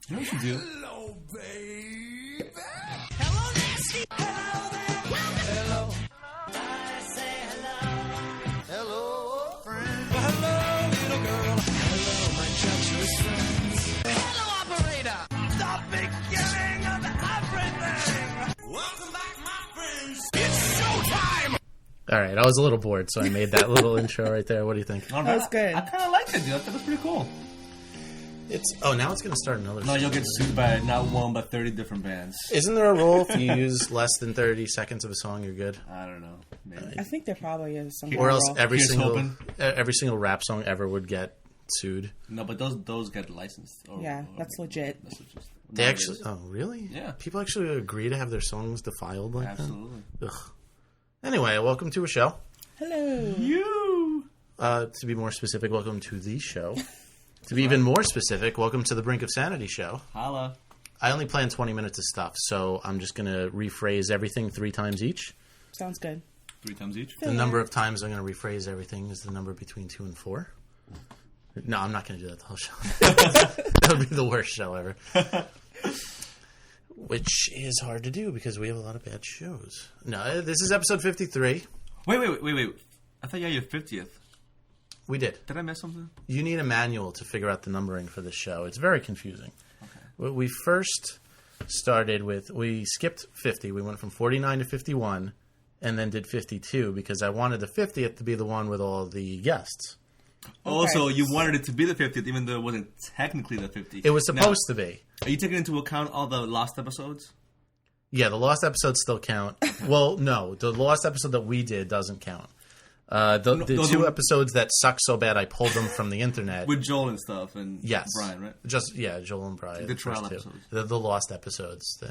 You know what you do? Hello, baby. Hello, nasty. Hello there. Hello. I say hello. Hello, friend. Well, hello, little girl. Hello, my treacherous friends. Hello, operator. The beginning of everything. Welcome back, my friends. It's showtime. All right, I was a little bored, so I made that little intro right there. What do you think? That was good. I kind of liked it, dude. I thought it was pretty cool. Now it's going to start another. No, you'll get sued by not one but 30 different bands. Isn't there a rule if you use less than 30 seconds of a song, you're good? I don't know. Maybe. I think there probably is some. Or else rule. every Here's single rap song ever would get sued. No, but those get licensed. Yeah, that's legit. That's just, They actually. Oh, really? Yeah. People actually agree to have their songs defiled like absolutely. that. Ugh. Anyway, welcome to a show. Hello. You. To be more specific, welcome to the show. To be even more specific, welcome to the Brink of Sanity show. Holla. I only plan 20 minutes of stuff, so I'm just going to rephrase everything 3 times each. Sounds good. 3 times each. The number of times I'm going to rephrase everything is the number between 2 and 4. No, I'm not going to do that the whole show. That would be the worst show ever. Which is hard to do because we have a lot of bad shows. No, this is episode 53. Wait. I thought you had your 50th. We did. Did I miss something? You need a manual to figure out the numbering for this show. It's very confusing. Okay. We first started with, we skipped 50. We went from 49 to 51 and then did 52 because I wanted the 50th to be the one with all the guests. Also, you wanted it to be the 50th even though it wasn't technically the 50th. It was supposed to be. Are you taking into account all the lost episodes? Yeah, the lost episodes still count. Well, no, the lost episode that we did doesn't count. The 2 episodes that suck so bad I pulled them from the internet. With Joel and stuff and yes. Brian, right? Joel and Brian. The trial episodes. The lost episodes.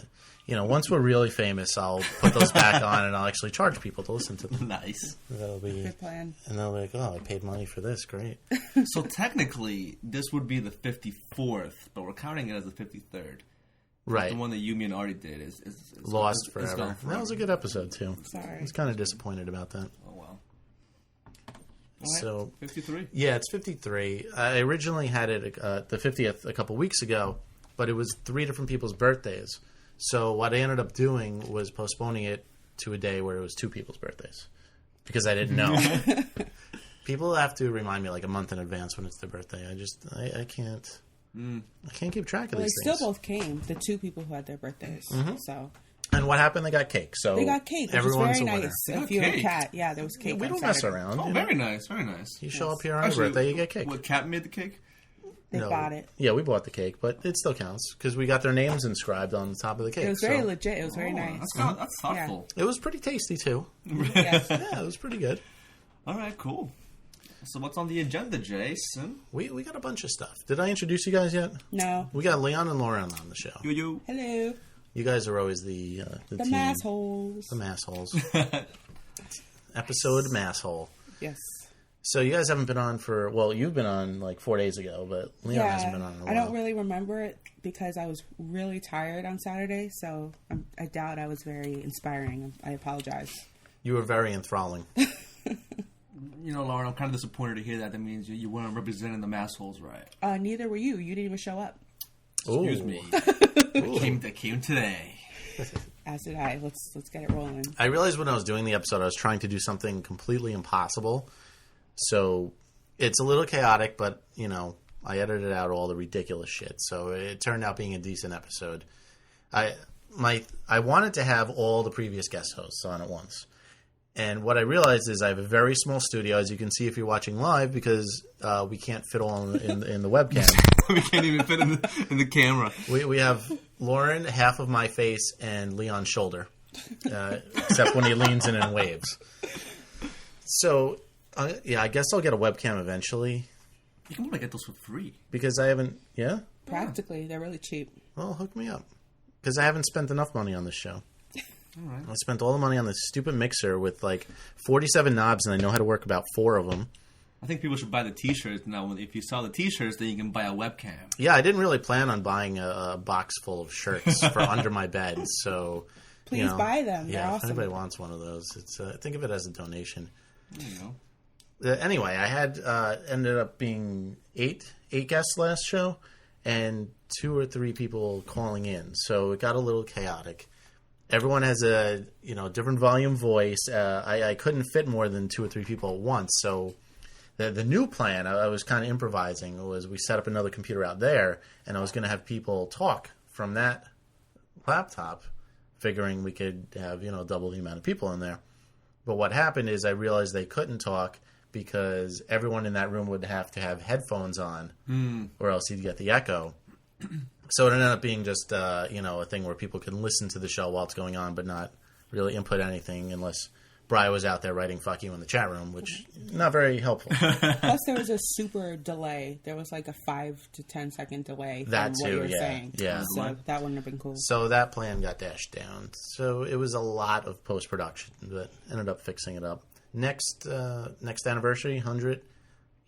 Once we're really famous, I'll put those back on and I'll actually charge people to listen to them. Nice. That'll be good plan. And they'll be like, oh, I paid money for this. Great. So technically, this would be the 54th, but we're counting it as the 53rd. Right. The one that Yumi and Artie did is Lost Forever. That was a good episode, too. Sorry. I was kind of disappointed about that. Oh, wow. So 53? Yeah, it's 53. I originally had it the 50th a couple weeks ago, but it was 3 different people's birthdays. So what I ended up doing was postponing it to a day where it was 2 people's birthdays because I didn't know. People have to remind me like a month in advance when it's their birthday. I can't. I can't keep track of these They things. still both came. The 2 people who had their birthdays. Mm-hmm. So. And what happened? They got cake. So they got cake, which everyone's is very a winner. nice. They If got you're a cake. cat, yeah, there was cake. We on don't mess Saturday. around. Oh, very nice, very nice. You show up here on your birthday, you get cake. What, Cat made the cake? They bought it. Yeah, we bought the cake, but it still counts because we got their names inscribed on the top of the cake. It was very legit. It was very nice. That's thoughtful. It was pretty tasty too. Yes. Yeah, it was pretty good. All right, cool. So what's on the agenda, Jason? We got a bunch of stuff. Did I introduce you guys yet? No. We got Leon and Lauren on the show. You. Hello. You guys are always the team. Massholes. The massholes. Episode masshole. Yes. So you guys haven't been on for, well, you've been on like 4 days ago, but Leon hasn't been on in a while. I don't really remember it because I was really tired on Saturday, so I doubt I was very inspiring. I apologize. You were very enthralling. You know, Lauren, I'm kind of disappointed to hear that. That means you weren't representing the massholes right. Neither were you. You didn't even show up. Excuse Ooh. me. I came today. As did I. Let's get it rolling. I realized when I was doing the episode, I was trying to do something completely impossible. So it's a little chaotic, but, I edited out all the ridiculous shit. So it turned out being a decent episode. I wanted to have all the previous guest hosts on at once. And what I realized is I have a very small studio, as you can see if you're watching live, because we can't fit all in the webcam. We can't even fit in the camera. We have Lauren, half of my face, and Leon's shoulder, except when he leans in and waves. So, I guess I'll get a webcam eventually. You can probably get those for free. Because I haven't, yeah? Practically. They're really cheap. Well, hook me up. Because I haven't spent enough money on this show. All right. I spent all the money on this stupid mixer with like 47 knobs, and I know how to work about 4 of them. I think people should buy the T-shirts now. If you sell the T-shirts, then you can buy a webcam. Yeah, I didn't really plan on buying a box full of shirts for under my bed. So please buy them. They're yeah, awesome. if anybody wants one of those, it's think of it as a donation. There you go. Anyway, I had ended up being eight guests last show, and 2 or 3 people calling in. So it got a little chaotic. Everyone has a different volume voice. I couldn't fit more than 2 or 3 people at once. So the new plan, I was kind of improvising, was we set up another computer out there, and I was going to have people talk from that laptop, figuring we could have double the amount of people in there. But what happened is I realized they couldn't talk because everyone in that room would have to have headphones on, or else you'd get the echo. So it ended up being just a thing where people can listen to the show while it's going on, but not really input anything unless Bri was out there writing "fuck you" in the chat room, which not very helpful. Plus, there was a super delay. There was like a 5 to 10 second delay from That what too, you were yeah. saying. Yeah. So that wouldn't have been cool. So that plan got dashed down. So it was a lot of post-production, but ended up fixing it up. Next anniversary, 100,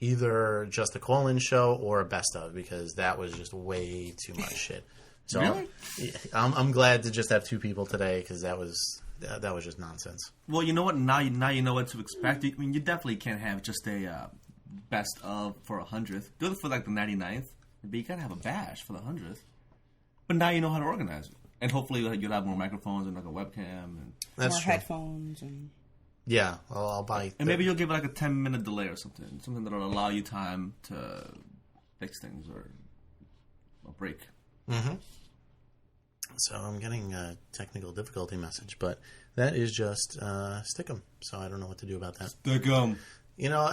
either just a call-in show or a best of, because that was just way too much shit. So Really? I'm glad to just have 2 people today, because that was just nonsense. Well, you know what? Now you know what to expect. I mean, you definitely can't have just a best of for 100th. Do it for like the 99th, but you gotta have a bash for the 100th. But now you know how to organize it, and hopefully you'll have more microphones and like a webcam and That's More true. headphones and Yeah, I'll buy. and maybe you'll give it like a 10-minute delay or something that'll allow you time to fix things or a break. So I'm getting a technical difficulty message, but that is just Stick'em. So I don't know what to do about that.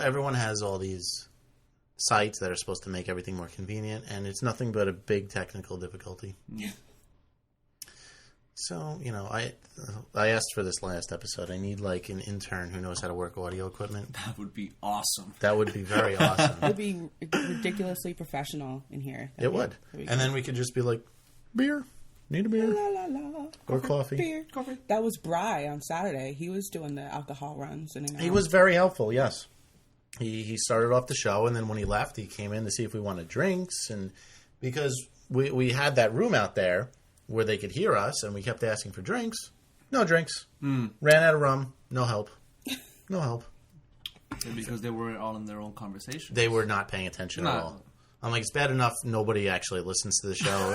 Everyone has all these sites that are supposed to make everything more convenient, and it's nothing but a big technical difficulty. Yeah. So, I asked for this last episode. I need like an intern who knows how to work audio equipment. That would be awesome. That would be very awesome. it would be ridiculously professional in here. It would. And then we could just be like, beer. Need a beer. La, la, la. Or coffee. Beer. Coffee. That was Bri on Saturday. He was doing the alcohol runs. He was very helpful, yes. He started off the show, and then when he left, he came in to see if we wanted drinks. And because we had that room out there where they could hear us, and we kept asking for drinks. No drinks. Ran out of rum. No help. No help. Because they were all in their own conversation. They were not paying attention at No. all. I'm like, it's bad enough nobody actually listens to the show.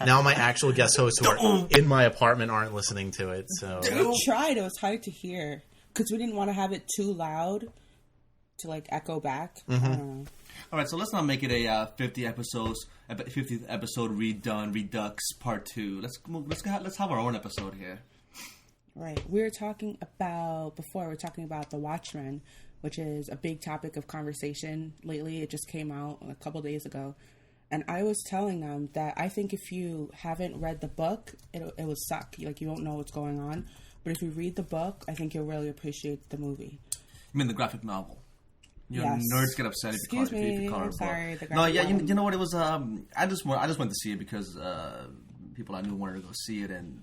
Now my actual guest hosts who are in my apartment aren't listening to it. So We tried. It was hard to hear because we didn't want to have it too loud to like echo back. I don't know. All right, so let's not make it a 50th episode redone, Redux Part 2. Let's have our own episode here. Right. We were talking about the Watchmen, which is a big topic of conversation lately. It just came out a couple days ago. And I was telling them that I think if you haven't read the book, it will suck. Like, you won't know what's going on. But if you read the book, I think you'll really appreciate the movie. I mean, the graphic novel. Yes. Nerds get upset if you call it a book. Sorry, the No, yeah, graphic you know what? It was. I just went to see it because people I knew wanted to go see it, and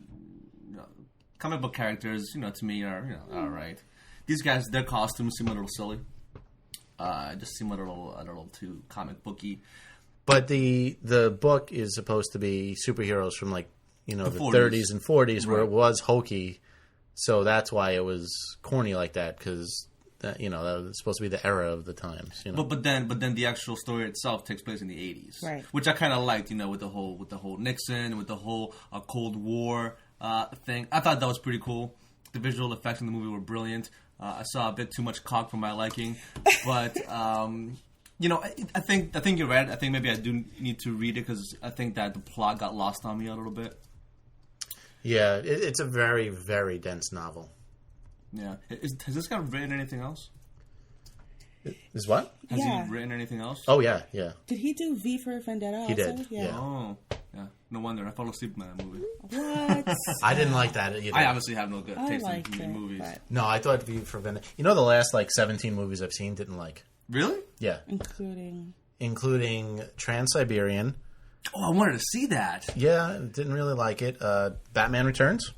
comic book characters, to me are all right. These guys, their costumes seem a little silly. Just seem a little too comic booky. But the book is supposed to be superheroes from like the 30s and 40s, where it was hokey. So that's why it was corny like that, because that was supposed to be the era of the times. But then the actual story itself takes place in the 80s, Right. Which I kind of liked. With the whole Nixon, with the whole Cold War thing. I thought that was pretty cool. The visual effects in the movie were brilliant. I saw a bit too much cock for my liking, but I think you're right. I think maybe I do need to read it because I think that the plot got lost on me a little bit. Yeah, it's a very, very dense novel. Yeah, has this guy written anything else? Is what? Has Yeah. he written anything else? Oh yeah. Did he do V for Vendetta also? He did, Yeah. yeah. Oh, yeah. No wonder I fell asleep in that movie. What? I didn't like that either. I obviously have no good I taste liked in it, movies. but No, I thought V for Vendetta. The last like 17 movies I've seen didn't like. Really? Yeah, including Trans-Siberian. Oh, I wanted to see that. Yeah, didn't really like it. Batman Returns,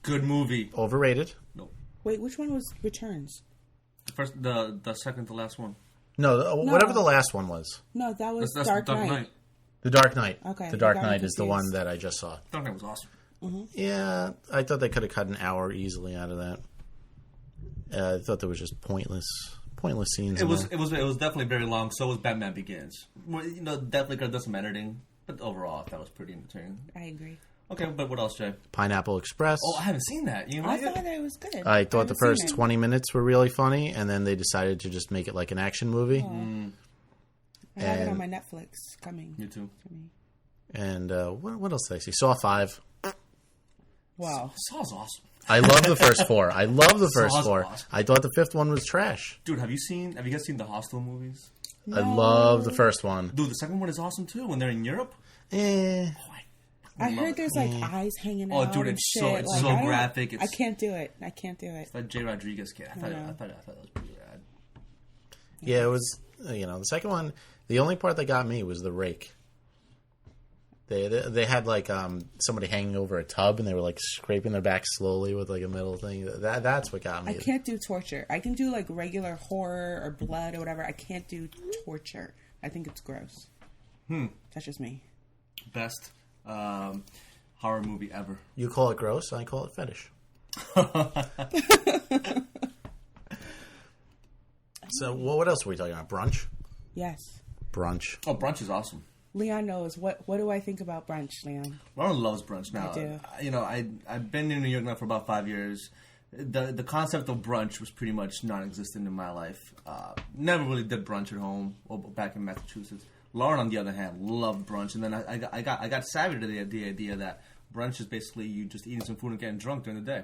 Good movie. overrated. No, wait, which one was Returns? the second to last one. No, whatever the last one was. No, that was That's Dark Dark Knight. Knight. The Dark Knight. Okay, The Dark you got me Knight is the one confused. that I just saw. Dark Knight was awesome. Yeah, I thought they could have cut an hour easily out of that. I thought there was just pointless pointless scenes. It was definitely very long. So was Batman Begins. Well, definitely could have done some editing, but overall, that was pretty entertaining. I agree. Okay, but what else, Jay? Pineapple Express. Oh, I haven't seen that. You I like thought it? that it was good. I thought the haven't first seen it. 20 minutes were really funny, and then they decided to just make it like an action movie. I have it on And- my Netflix coming. Me too. To me. And what else did I see? Saw 5. Wow. Saw's awesome. I love the first 4. I love the first Saw's 4. awesome. I thought the 5th one was trash. Dude, have you guys seen the Hostel movies? I love the first one. Dude, the second one is awesome too. When they're in Europe. Eh. I heard there's like eyes hanging Oh, out. dude, and it's shit. so- it's Like, so I don't- graphic. I can't do it. I can't do it. That Jay Rodriguez kid. I thought know. that was pretty rad. Yeah, it was, the second one, the only part that got me was the rake. They had like somebody hanging over a tub and they were like scraping their back slowly with like a metal thing. That's what got me. I can't do torture. I can do like regular horror or blood or whatever. I can't do torture. I think it's gross. That's just me. Best horror movie ever. You call it gross, I call it fetish. So what else were we talking about? Brunch? Yes. Brunch. Oh, brunch is awesome. Leon knows. What do I think about brunch, Leon? Lauren loves brunch now. I do. I've been in New York now for about 5 years. The concept of brunch was pretty much non-existent in my life. Never really did brunch at home or back in Massachusetts. Lauren, on the other hand, loved brunch, and then I got savvy to the idea that brunch is basically you just eating some food and getting drunk during the day.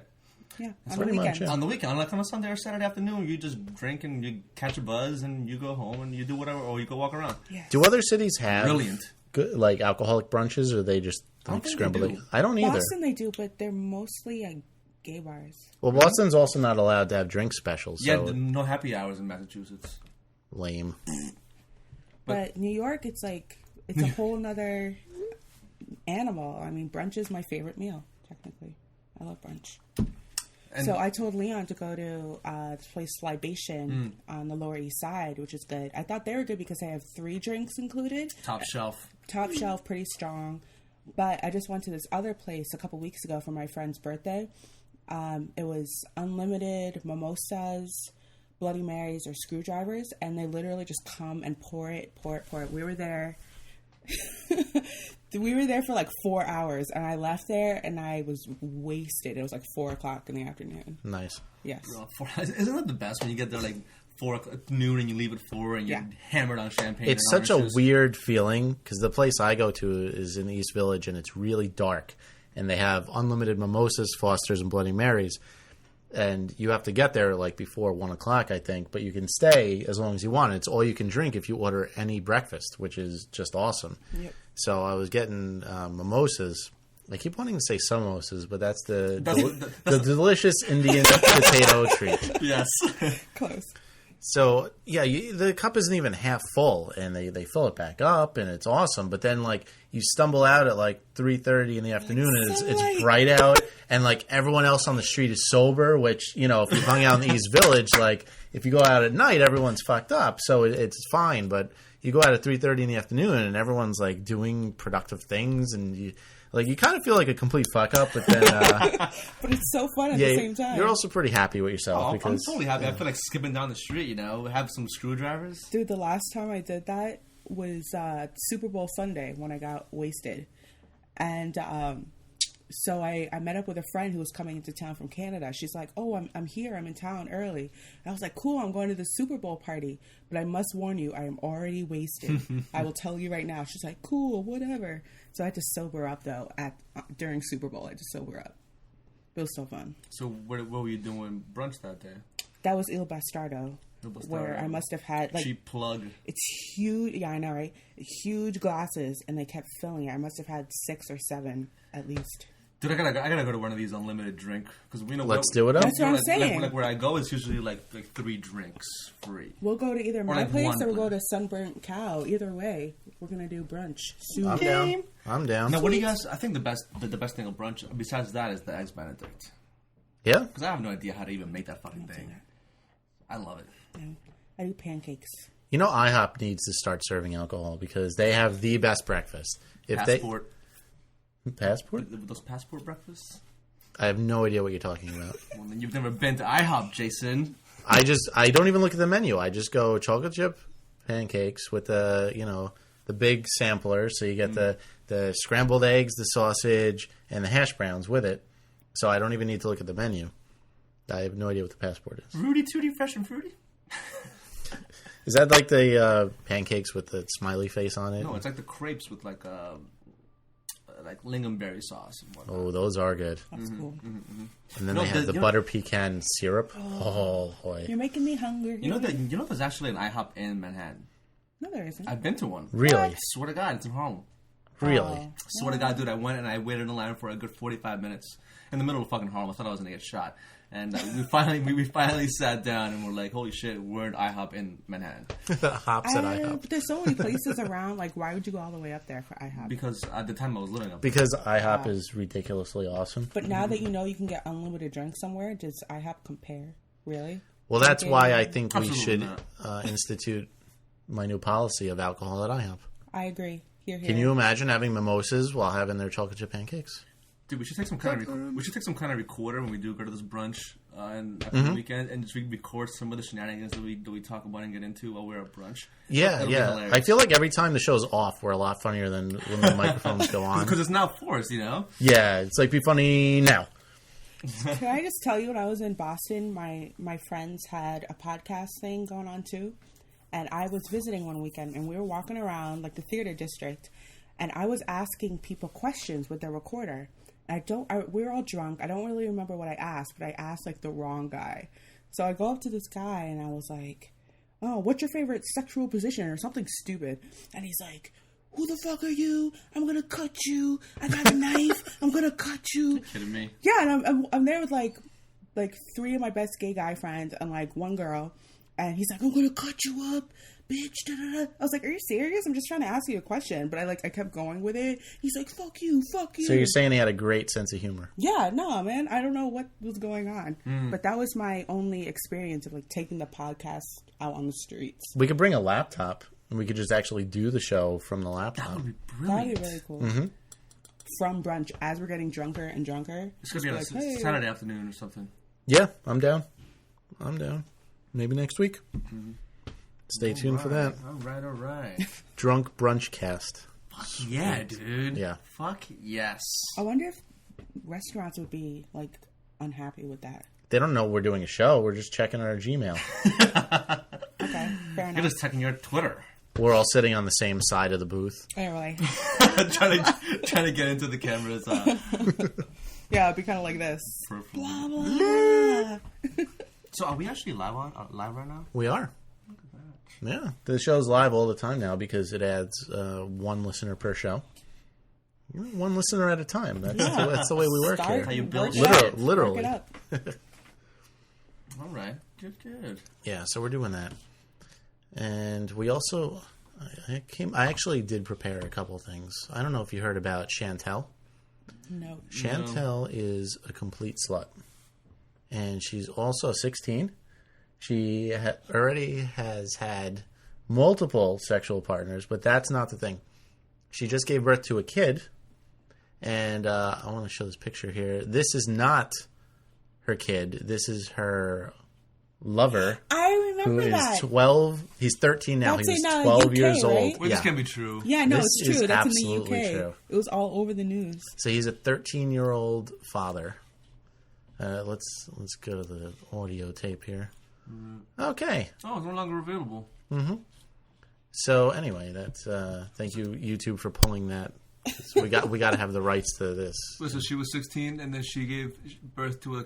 Yeah, on the pretty much weekend. it. On the weekend, like on a Sunday or Saturday afternoon, you just drink and you catch a buzz and you go home and you do whatever, or you go walk around. Yes. Do other cities have Brilliant. good, like alcoholic brunches, or they just like think they scrambled do. eggs? I don't either. Boston they do, but they're mostly gay bars. Well, Boston's also not allowed to have drink specials, Yeah, so no happy hours in Massachusetts. lame. But New York, it's like it's a whole nother animal. I mean, brunch is my favorite meal. Technically, I love brunch. And So I told Leon to go to this place Libation on the Lower East Side, which is good. I thought they were good because they have 3 drinks included. top shelf. Top shelf, pretty strong. But I just went to this other place a couple weeks ago for my friend's birthday. It was unlimited mimosas, Bloody Marys, or screwdrivers, and they literally just come and pour it. We were there. We were there for like 4 hours, and I left there, and I was wasted. It was like 4 o'clock in the afternoon. Nice. Yes. Isn't that the best when you get there like 4 noon and you leave at 4 and you're Yeah. hammered on champagne? It's and such a oranges? weird feeling because the place I go to is in East Village and it's really dark, and they have unlimited mimosas, Fosters, and Bloody Marys, and you have to get there like before 1 o'clock, I think, but you can stay as long as you want. It's all you can drink if you order any breakfast, which is just awesome. Yep. So I was getting mimosas. I keep wanting to say samosas, but that's the delicious Indian potato treat. Yes. Close. So yeah, the cup isn't even half full, and they fill it back up, and it's awesome. But then like you stumble out at like 3:30 in the afternoon, and so it's light. bright out, and like everyone else on the street is sober. Which if you hung out in the East Village, like if you go out at night, everyone's fucked up, so it's fine. But you go out at 3:30 in the afternoon, and everyone's like doing productive things, and you kind of feel like a complete fuck up. But then But it's so fun at the same time. you're also pretty happy with yourself I'm because totally happy. I feel like skipping down the street, have some screwdrivers. Dude, the last time I did that was Super Bowl Sunday when I got wasted. And so I met up with a friend who was coming into town from Canada. She's like, oh, I'm here. I'm in town early. And I was like, cool, I'm going to the Super Bowl party. But I must warn you, I am already wasted. I will tell you right now. She's like, cool, whatever. So I had to sober up, though, during Super Bowl. I had to sober up. It was so fun. So what were you doing brunch that day? That was Il Bastardo, where I must have had, like, Cheap plug. it's huge. Yeah, I know, right? Huge glasses, and they kept filling it. I must have had 6 or 7 at least. Dude, I gotta go to one of these unlimited drink because we know. let's do it up. That's what I'm saying. Like where I go is usually like 3 drinks free. We'll go to either my like place one or we'll go place. to Sunburnt Cow. Either way, we're gonna do brunch soon. I'm down. I'm down. Now, what do you guys? I think the best thing of brunch besides that is the eggs Benedict Yeah. because I have no idea how to even make that fucking thing. I love it. I do pancakes. IHOP needs to start serving alcohol because they have the best breakfast. If Passport. Passport? Those passport breakfasts. I have no idea what you're talking about. Well, then you've never been to IHOP, Jason. I don't even look at the menu. I just go chocolate chip pancakes with the big sampler. So you get the scrambled eggs, the sausage, and the hash browns with it. So I don't even need to look at the menu. I have no idea what the passport is. Rudy Tooty Fresh and Fruity? Is that like the pancakes with the smiley face on it? No, it's like the crepes with like lingonberry sauce and whatnot. Oh, those are good. That's cool. And then they have the butter pecan syrup. Oh, boy. You're making me hungry. You know there's actually an IHOP in Manhattan. No, there isn't. I've been to one. Really? Swear to God, it's in Harlem. Really? Swear to God, dude, I went and I waited in line for a good 45 minutes in the middle of fucking Harlem. I thought I was gonna get shot. And we finally sat down and we're like, holy shit, we're at IHOP in Manhattan. Hops at IHOP. But there's so many places around. Like, why would you go all the way up there for IHOP? Because at the time I was living up there. Because IHOP is ridiculously awesome. But now that you know you can get unlimited drinks somewhere, does IHOP compare? Really? Well, that's why I think we Absolutely should institute my new policy of alcohol at IHOP. I agree. Here. Can you imagine having mimosas while having their chocolate chip pancakes? Dude, we should take some kind of recorder when we do go to this brunch and after the weekend, and just record some of the shenanigans that we talk about and get into while we're at brunch. Yeah. I feel like every time the show's off, we're a lot funnier than when the microphones go on. Because it's not forced, you know? Yeah, it's like, be funny now. Can I just tell you, when I was in Boston, my friends had a podcast thing going on too. And I was visiting one weekend, and we were walking around like the theater district, and I was asking people questions with their recorder. We were all drunk. I don't really remember what I asked, but I asked like the wrong guy. So I go up to this guy and I was like, "Oh, what's your favorite sexual position?" or something stupid. And he's like, "Who the fuck are you? I'm gonna cut you. I got a knife. I'm gonna cut you." You're kidding me? Yeah, and I'm there with like three of my best gay guy friends and like one girl. And he's like, "I'm gonna cut you up, bitch." Da, da, da. I was like, "Are you serious? I'm just trying to ask you a question." But I kept going with it. He's like, fuck you. So you're saying he had a great sense of humor? Yeah, no, man. I don't know what was going on. But that was my only experience of like taking the podcast out on the streets. We could bring a laptop and we could just actually do the show from the laptop. That would be brilliant. That'd be really cool. From brunch, as we're getting drunker and drunker. It's going to be on a Saturday afternoon or something. Yeah, I'm down. Maybe next week. Stay tuned for that. All right. Drunk Brunch Cast. Fuck yeah, dude. Yeah. Fuck yes. I wonder if restaurants would be like unhappy with that. They don't know we're doing a show. We're just checking our Gmail. Okay, fair enough. You're just checking your Twitter. We're all sitting on the same side of the booth. Anyway. trying to get into the cameras. Yeah, it'd be kind of like this. Blah, blah. So are we actually live right now? We are. Yeah. The show's live all the time now because it adds one listener per show. One listener at a time. That's the way we work here. How you build Literally. Work it up. All right. Good. Yeah, so we're doing that. And we also... I actually did prepare a couple things. I don't know if you heard about Chantel. No. Chantel is a complete slut. And she's also 16. She already has had multiple sexual partners, but that's not the thing. She just gave birth to a kid, and I want to show this picture here. This is not her kid. This is her lover. I remember that. Who is 12. He's 13 now. That's He's in 12 UK, years right? old. Wait, this can't be true. Yeah, no, This it's true. is That's in the absolutely UK. true. It was all over the news. So he's a 13-year-old father. Let's go to the audio tape here. Okay. Oh, it's no longer available. So anyway, that's thank you YouTube for pulling that. We got to have the rights to this. So she was 16, and then she gave birth to a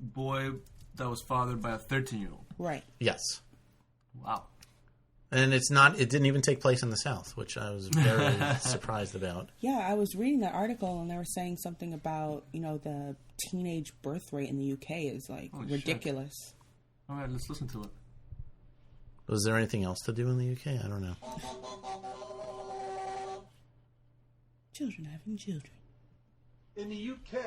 boy that was fathered by a 13-year-old. Right. Yes. Wow. And it didn't even take place in the South, which I was very surprised about. Yeah, I was reading that article, and they were saying something about, the teenage birth rate in the UK is like ridiculous. Shit. All right, let's listen to it. Was there anything else to do in the UK? I don't know. Children having children. In the UK,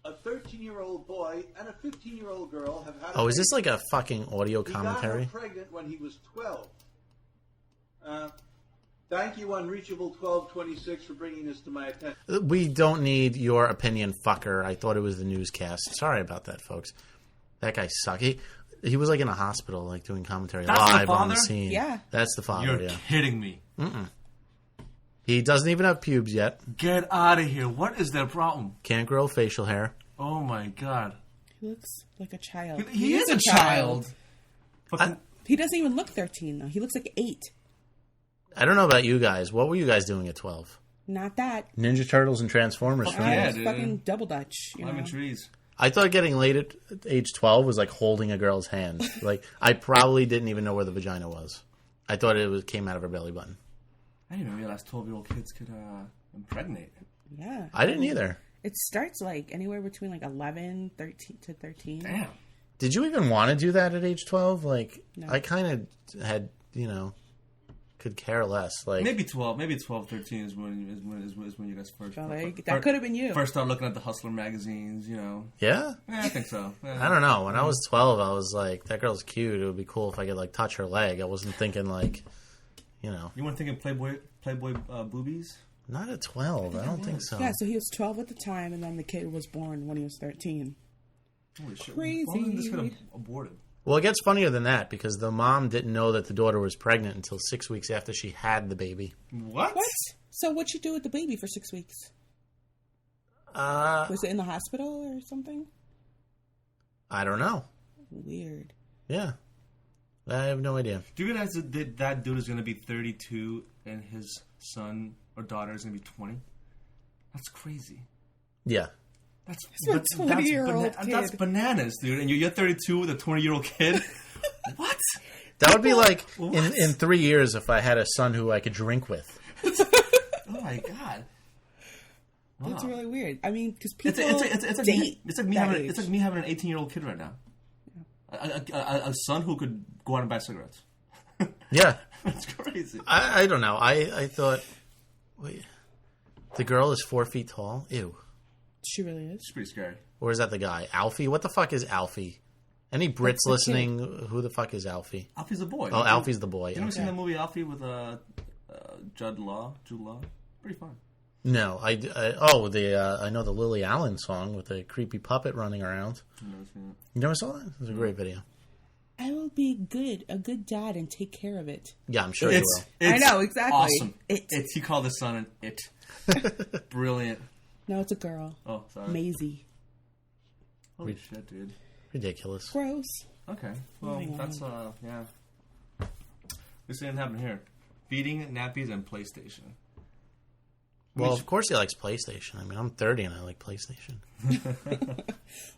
a 13-year-old boy and a 15-year-old girl have had. Oh, is this like a fucking audio commentary? He got her pregnant when he was 12. Thank you, Unreachable 1226, for bringing this to my attention. We don't need your opinion, fucker. I thought it was the newscast. Sorry about that, folks. That guy sucked. He was like in a hospital, like doing commentary That's the live on the father? scene. Yeah. That's the father. You're Yeah, kidding me. he doesn't even have pubes yet. Get out of here. What is their problem? Can't grow facial hair. Oh my god. He looks like a child. He is a child. Fucking, He doesn't even look 13 though. He looks like 8. I don't know about you guys. What were you guys doing at 12? Not that. Ninja Turtles and Transformers for Yeah, me. It's dude. fucking double Dutch. You climbing know? trees. I thought getting laid at age 12 was like holding a girl's hand. Like, I probably didn't even know where the vagina was. I thought came out of her belly button. I didn't even realize 12-year-old kids could impregnate. Yeah. I didn't either. It starts like anywhere between like 11, 13 to 13. Damn. Did you even want to do that at age 12? Like, No. I kind of had, could care less. Like, Maybe 12, 13 is when you guys first. So, like, that could have been you. First start looking at the Hustler magazines, you know. yeah? Yeah, I think so. Yeah. I don't know. When I was 12, I was like, that girl's cute. It would be cool if I could, like, touch her leg. I wasn't thinking, like, You weren't thinking Playboy boobies? not at 12. I don't think so. Yeah, so he was 12 at the time, and then the kid was born when he was 13. Holy shit. Crazy. Why didn't this get aborted? Well, it gets funnier than that because the mom didn't know that the daughter was pregnant until 6 weeks after she had the baby. What? What? So what'd you do with the baby for 6 weeks? Was it in the hospital or something? I don't know. Weird. Yeah. I have no idea. Do you realize that dude is going to be 32 and his son or daughter is going to be 20? That's crazy. Yeah. That's a 20-year-old kid. That's bananas, dude. And you're 32 with a 20-year-old kid? What? That would be like What? in 3 years if I had a son who I could drink with. Oh, my God. That's Wow. really weird. I mean, because people It's date like me that having age. it's like me having an 18-year-old kid right now. A son who could go out and buy cigarettes. Yeah. That's crazy. I don't know. I thought, wait, the girl is 4 feet tall? Ew. She really is. It's pretty scary. Or is that the guy? Alfie? What the fuck is Alfie? Any Brits the listening, who the fuck is Alfie? Alfie's a boy. Oh, Alfie's the boy. You ever seen Okay. that movie Alfie with Jude Law? Pretty fun. No, I know the Lily Allen song with the creepy puppet running around. I've never seen it. You never saw that? It was a great video. I will be a good dad, and take care of it. Yeah, I'm sure you will. I know, exactly. Awesome. It. He called his son an it. Brilliant. No, it's a girl. Oh, sorry. Maisie. Holy shit, dude. Ridiculous. Gross. Okay. Well, Moving on. that's yeah. This didn't happen here. Feeding, nappies, and PlayStation. Well, of course he likes PlayStation. I mean, I'm 30 and I like PlayStation.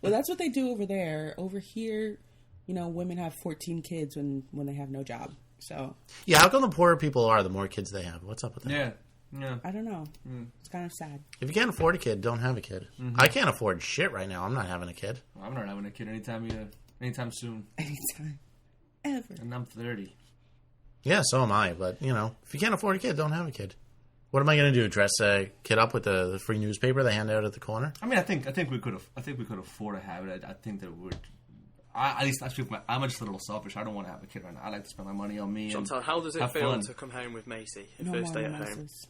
Well, that's what they do over there. Over here, women have 14 kids when they have no job. So Yeah, how come the poorer people are, the more kids they have? What's up with that? Yeah. Yeah. I don't know. It's kind of sad. If you can't afford a kid, don't have a kid. I can't afford shit right now. I'm not having a kid. I'm not having a kid anytime soon. Anytime. Ever. And I'm 30. Yeah, so am I. But, if you can't afford a kid, don't have a kid. What am I going to do? Dress a kid up with the free newspaper they hand out at the corner? I mean, I think we could afford to have it. I think that would. At least I'm just a little selfish. I don't want to have a kid right now. I like to spend my money on me. Chantal, how does it have feel fun. to come home with Macy if No they more stay at home? mimosas.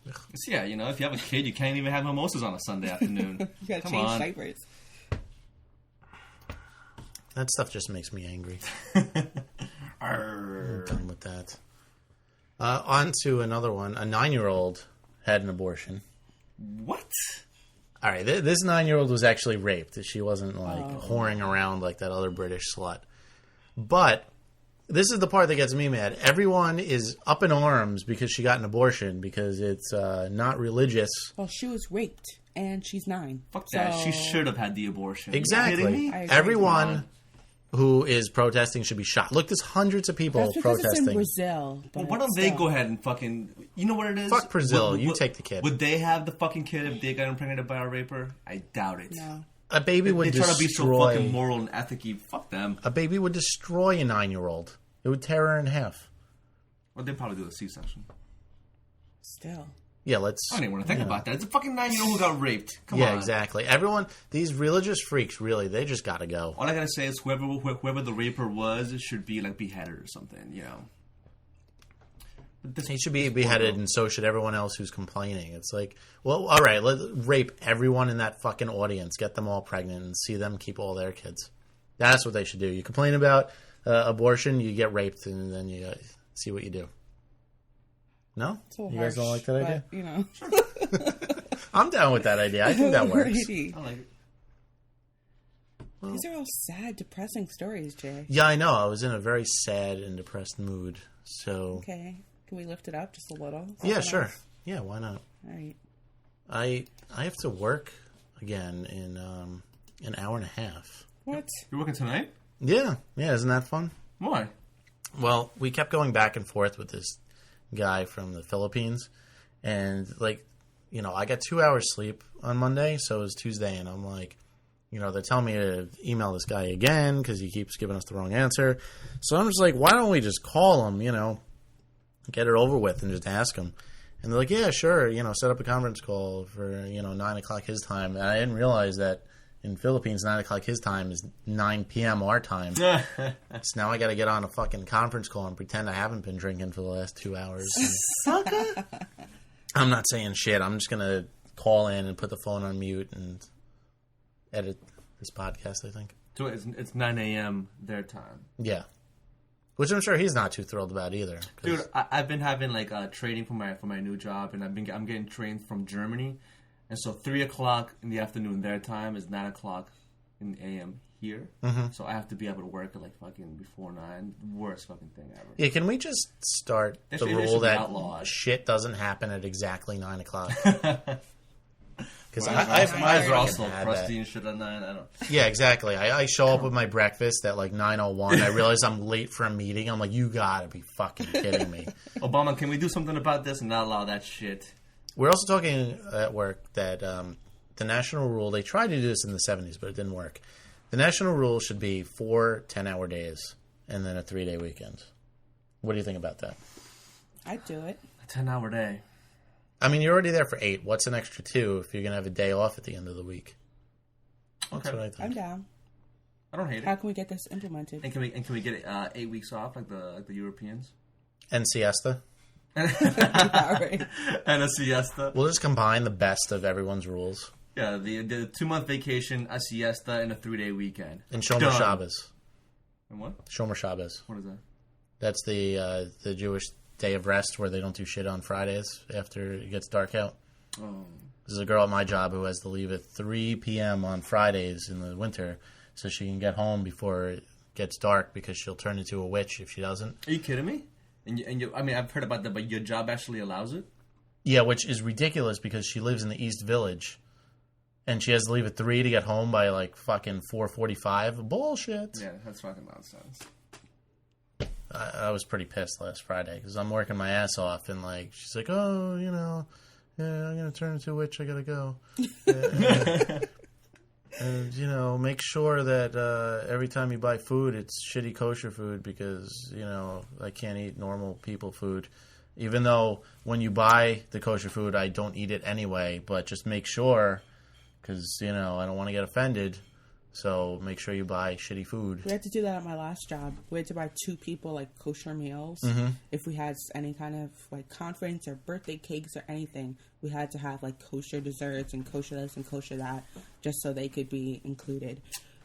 Yeah, if you have a kid, you can't even have mimosas on a Sunday afternoon. You gotta Come change on. diapers. That stuff just makes me angry. Arr. I'm done with that. On to another one. A 9-year-old had an abortion. What? All right, this 9-year-old was actually raped. She wasn't whoring around like that other British slut. But this is the part that gets me mad. Everyone is up in arms because she got an abortion because it's not religious. Well, she was raped, and she's 9. Fuck that. So- She should have had the abortion. Exactly. Are you kidding me? I agree. Everyone who is protesting should be shot. Look, there's hundreds of people That's because protesting. it's in Brazil. Well, But why don't they still. go ahead and fucking... You know what it is? Fuck Brazil. You take the kid. Would they have the fucking kid if they got impregnated by a raper? I doubt it. No. A baby would They try to be so destroy. fucking moral and ethical. Fuck them. A baby would destroy a 9-year-old. It would tear her in half. Well, they'd probably do a C-section. Still. Yeah, let's. I don't even want to think about that. It's a fucking 9-year-old who got raped. Come Yeah, on. exactly. Everyone, these religious freaks, really, they just gotta go. All I gotta say is whoever the raper was should be like beheaded or something. But this- He should be beheaded, and so should everyone else who's complaining. It's like, well, all right, let's rape everyone in that fucking audience, get them all pregnant, and see them keep all their kids. That's what they should do. You complain about abortion, you get raped, and then you see what you do. No? It's a little You guys don't harsh, like that idea? but, you know. I'm down with that idea. I think that works. Alrighty. I like it. These are all sad, depressing stories, Jay. Yeah, I know. I was in a very sad and depressed mood. So Okay. Can we lift it up just a little? yeah, Something sure. else? Yeah, why not? All right. I have to work again in an hour and a half. What? You're working tonight? Yeah, isn't that fun? Why? Well, we kept going back and forth with this guy from the Philippines, and I got 2 hours sleep on Monday, so it was Tuesday, and I'm like, they're telling me to email this guy again because he keeps giving us the wrong answer. So I'm just like, why don't we just call him, get it over with and just ask him. And they're like, yeah, sure, set up a conference call for, 9 o'clock his time. And I didn't realize that in Philippines, 9 o'clock his time is 9 p.m. our time. So now I got to get on a fucking conference call and pretend I haven't been drinking for the last 2 hours. Sucker! I'm not saying shit. I'm just going to call in and put the phone on mute and edit this podcast, I think. So it's 9 a.m. their time. Yeah. Which I'm sure he's not too thrilled about either. Dude, I've been having training for my new job, and I'm getting trained from Germany, and so 3 o'clock in the afternoon their time is 9 o'clock in the a.m. here. Mm-hmm. So I have to be able to work at fucking before 9. Worst fucking thing ever. Yeah, can we just start the rule that shit doesn't happen at exactly 9 o'clock? Because Eyes are also had crusty that. and shit at 9. I don't. Yeah, exactly. I show up with my breakfast at 9:01. I realize I'm late for a meeting. I'm like, you gotta be fucking kidding me. Obama, can we do something about this and not allow that shit? We're also talking at work that the national rule, they tried to do this in the 70s, but it didn't work. The national rule should be 4 10-hour days and then a 3-day weekend. What do you think about that? I'd do it. A 10-hour day. I mean, you're already there for 8. What's an extra 2 if you're going to have a day off at the end of the week? That's Okay. what I think. I'm down. I don't hate How it. can we get this implemented? And can we get 8 weeks off like the Europeans? And siesta. All right. And a siesta. We'll just combine the best of everyone's rules. Yeah, the 2-month vacation, a siesta, and a 3-day weekend. And Shomer Done. Shabbos. And what? Shomer Shabbos. What is that? That's the Jewish day of rest where they don't do shit on Fridays after it gets dark out. Oh. There's a girl at my job who has to leave at 3 p.m. on Fridays in the winter so she can get home before it gets dark because she'll turn into a witch if she doesn't. Are you kidding me? I mean, I've heard about that, but your job actually allows it? Yeah, which is ridiculous because she lives in the East Village. And she has to leave at 3 to get home by fucking 4:45. Bullshit. Yeah, that's fucking nonsense. I was pretty pissed last Friday because I'm working my ass off and she's like, oh, yeah, I'm going to turn into a witch. I got to go. And, make sure that every time you buy food, it's shitty kosher food because, I can't eat normal people food. Even though when you buy the kosher food, I don't eat it anyway, but just make sure because, I don't want to get offended. So make sure you buy shitty food. We had to do that at my last job. We had to buy 2 people kosher meals. Mm-hmm. If we had any kind of conference or birthday cakes or anything, we had to have kosher desserts and kosher this and kosher that, just so they could be included,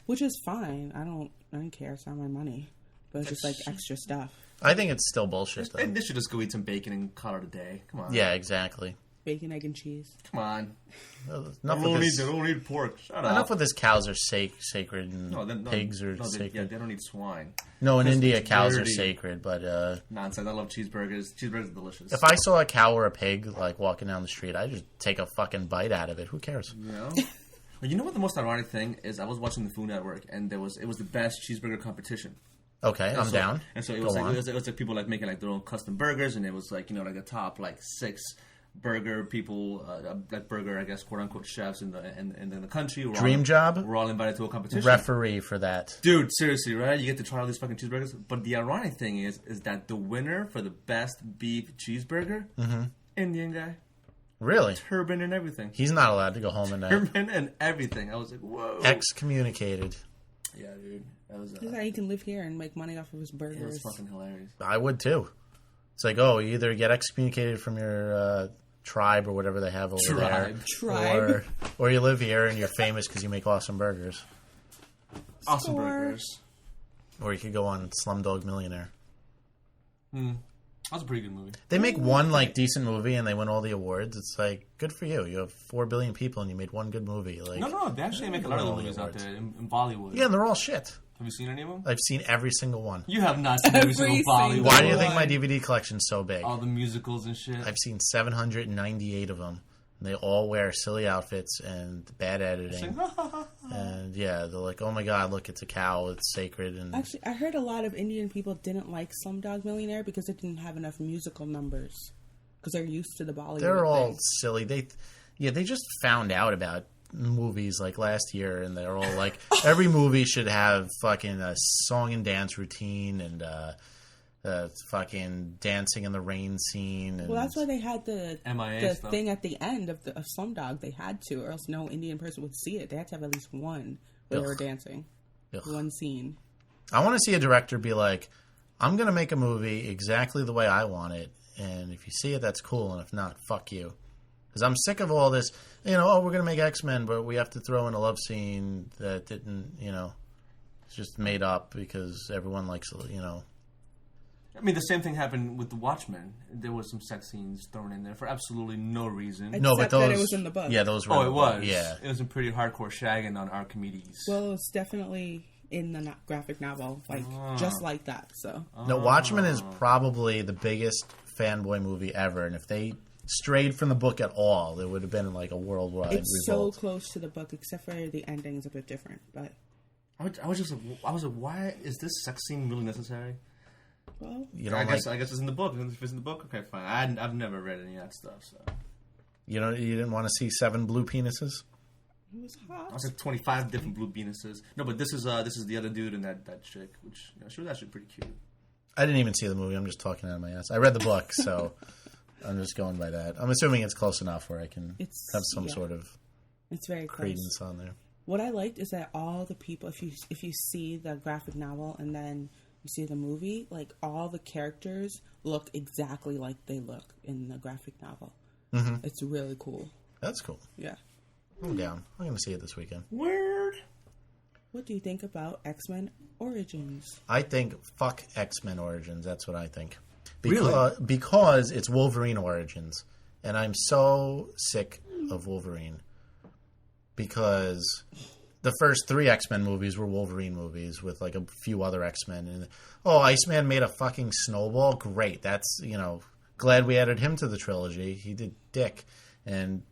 which is fine. I don't care. It's not my money, but it's just extra stuff. I think it's still bullshit though. They should just go eat some bacon and call it a day. Come on. Yeah, exactly. Bacon, egg, and cheese. Come on. Enough with this. They don't need pork. Shut up. Enough with this. Cows are sacred and pigs are sacred. They don't need swine. No, in India, cows are dirty. sacred, but Nonsense. I love cheeseburgers. Cheeseburgers are delicious. if I saw a cow or a pig walking down the street, I'd just take a fucking bite out of it. Who cares? You know? Well, you know what the most ironic thing is? I was watching the Food Network, and it was the best cheeseburger competition. I'm down. And so it Go was on. it was people making their own custom burgers, and it was the top 6 burger people, burger, I guess, quote unquote chefs in the country. Dream job? We're all invited to a competition. Referee for that. Dude, seriously, right? You get to try all these fucking cheeseburgers. But the ironic thing is that the winner for the best beef cheeseburger, Indian guy, Really? turban and everything, He's not allowed to go home at night. turban and everything. I was like, whoa. Excommunicated. Yeah, dude, that was He's like, he can live here and make money off of his it burgers. was fucking hilarious. I would too. It's you either get excommunicated from your tribe or whatever they have over there, Tribe. or you live here and you're famous because you make awesome burgers. Awesome Score. burgers. Or you could go on Slumdog Millionaire. That was a pretty good movie. They make one like decent movie and they win all the awards. It's like good for you. You have 4 billion people and you made one good movie. Like No, they actually make a lot of all the movies out awards. there in Bollywood. Yeah, and they're all shit. Have you seen any of them? I've seen every single one. You have not seen every single Bollywood. single Why do you one. think my DVD collection's so big? All the musicals and shit. I've seen 798 of them. And they all wear silly outfits and bad editing. And yeah, they're like, oh my god, look, it's a cow, it's sacred. And Actually, I heard a lot of Indian people didn't like Slumdog Millionaire because it didn't have enough musical numbers. Because they're used to the Bollywood they're all thing. silly. They just found out about movies like last year, and they're all like, every movie should have fucking a song and dance routine and fucking dancing in the rain scene. And Well, that's why they had the MIA stuff. thing at the end of Slumdog. They had to, or else no Indian person would see it. They had to have at least one where they were dancing. Ugh. One scene. I want to see a director be like, I'm going to make a movie exactly the way I want it, and if you see it, that's cool, and if not, fuck you. Because I'm sick of all this, we're going to make X-Men, but we have to throw in a love scene that didn't, it's just made up because everyone likes, I mean, the same thing happened with the Watchmen. There was some sex scenes thrown in there for absolutely no reason. No, but Except that those... it was in the book. Yeah, those were Oh, in it the was. book. Yeah. It was a pretty hardcore shagging on Archimedes. Well, it's definitely in the graphic novel, just like that. So No, Watchmen is probably the biggest fanboy movie ever, and if they strayed from the book at all, it would have been like a worldwide it's revolt. so close to the book, except for the ending is a bit different. But I was like, why is this sex scene really necessary? well, You I don't guess like, it's in the book. If it's in the book, okay, fine. I've never read any of that stuff. So you didn't want to see 7 blue penises? it was hot. I was like 25 different blue penises. No, but this is the other dude and that chick, which she was actually pretty cute. I didn't even see the movie. I'm just talking out of my ass. I read the book, so I'm just going by that. I'm assuming it's close enough where I can have some sort of It's very close. credence on there. What I liked is that all the people, if you see the graphic novel and then you see the movie, like all the characters look exactly like they look in the graphic novel. Mm-hmm. It's really cool. That's cool. Yeah. I'm down. I'm going to see it this weekend. Weird. What do you think about X-Men Origins? I think fuck X-Men Origins. That's what I think. Really? Because it's Wolverine Origins. And I'm so sick of Wolverine. Because the first 3 X-Men movies were Wolverine movies with like a few other X-Men. And Iceman made a fucking snowball? Great. That's, glad we added him to the trilogy. He did dick. And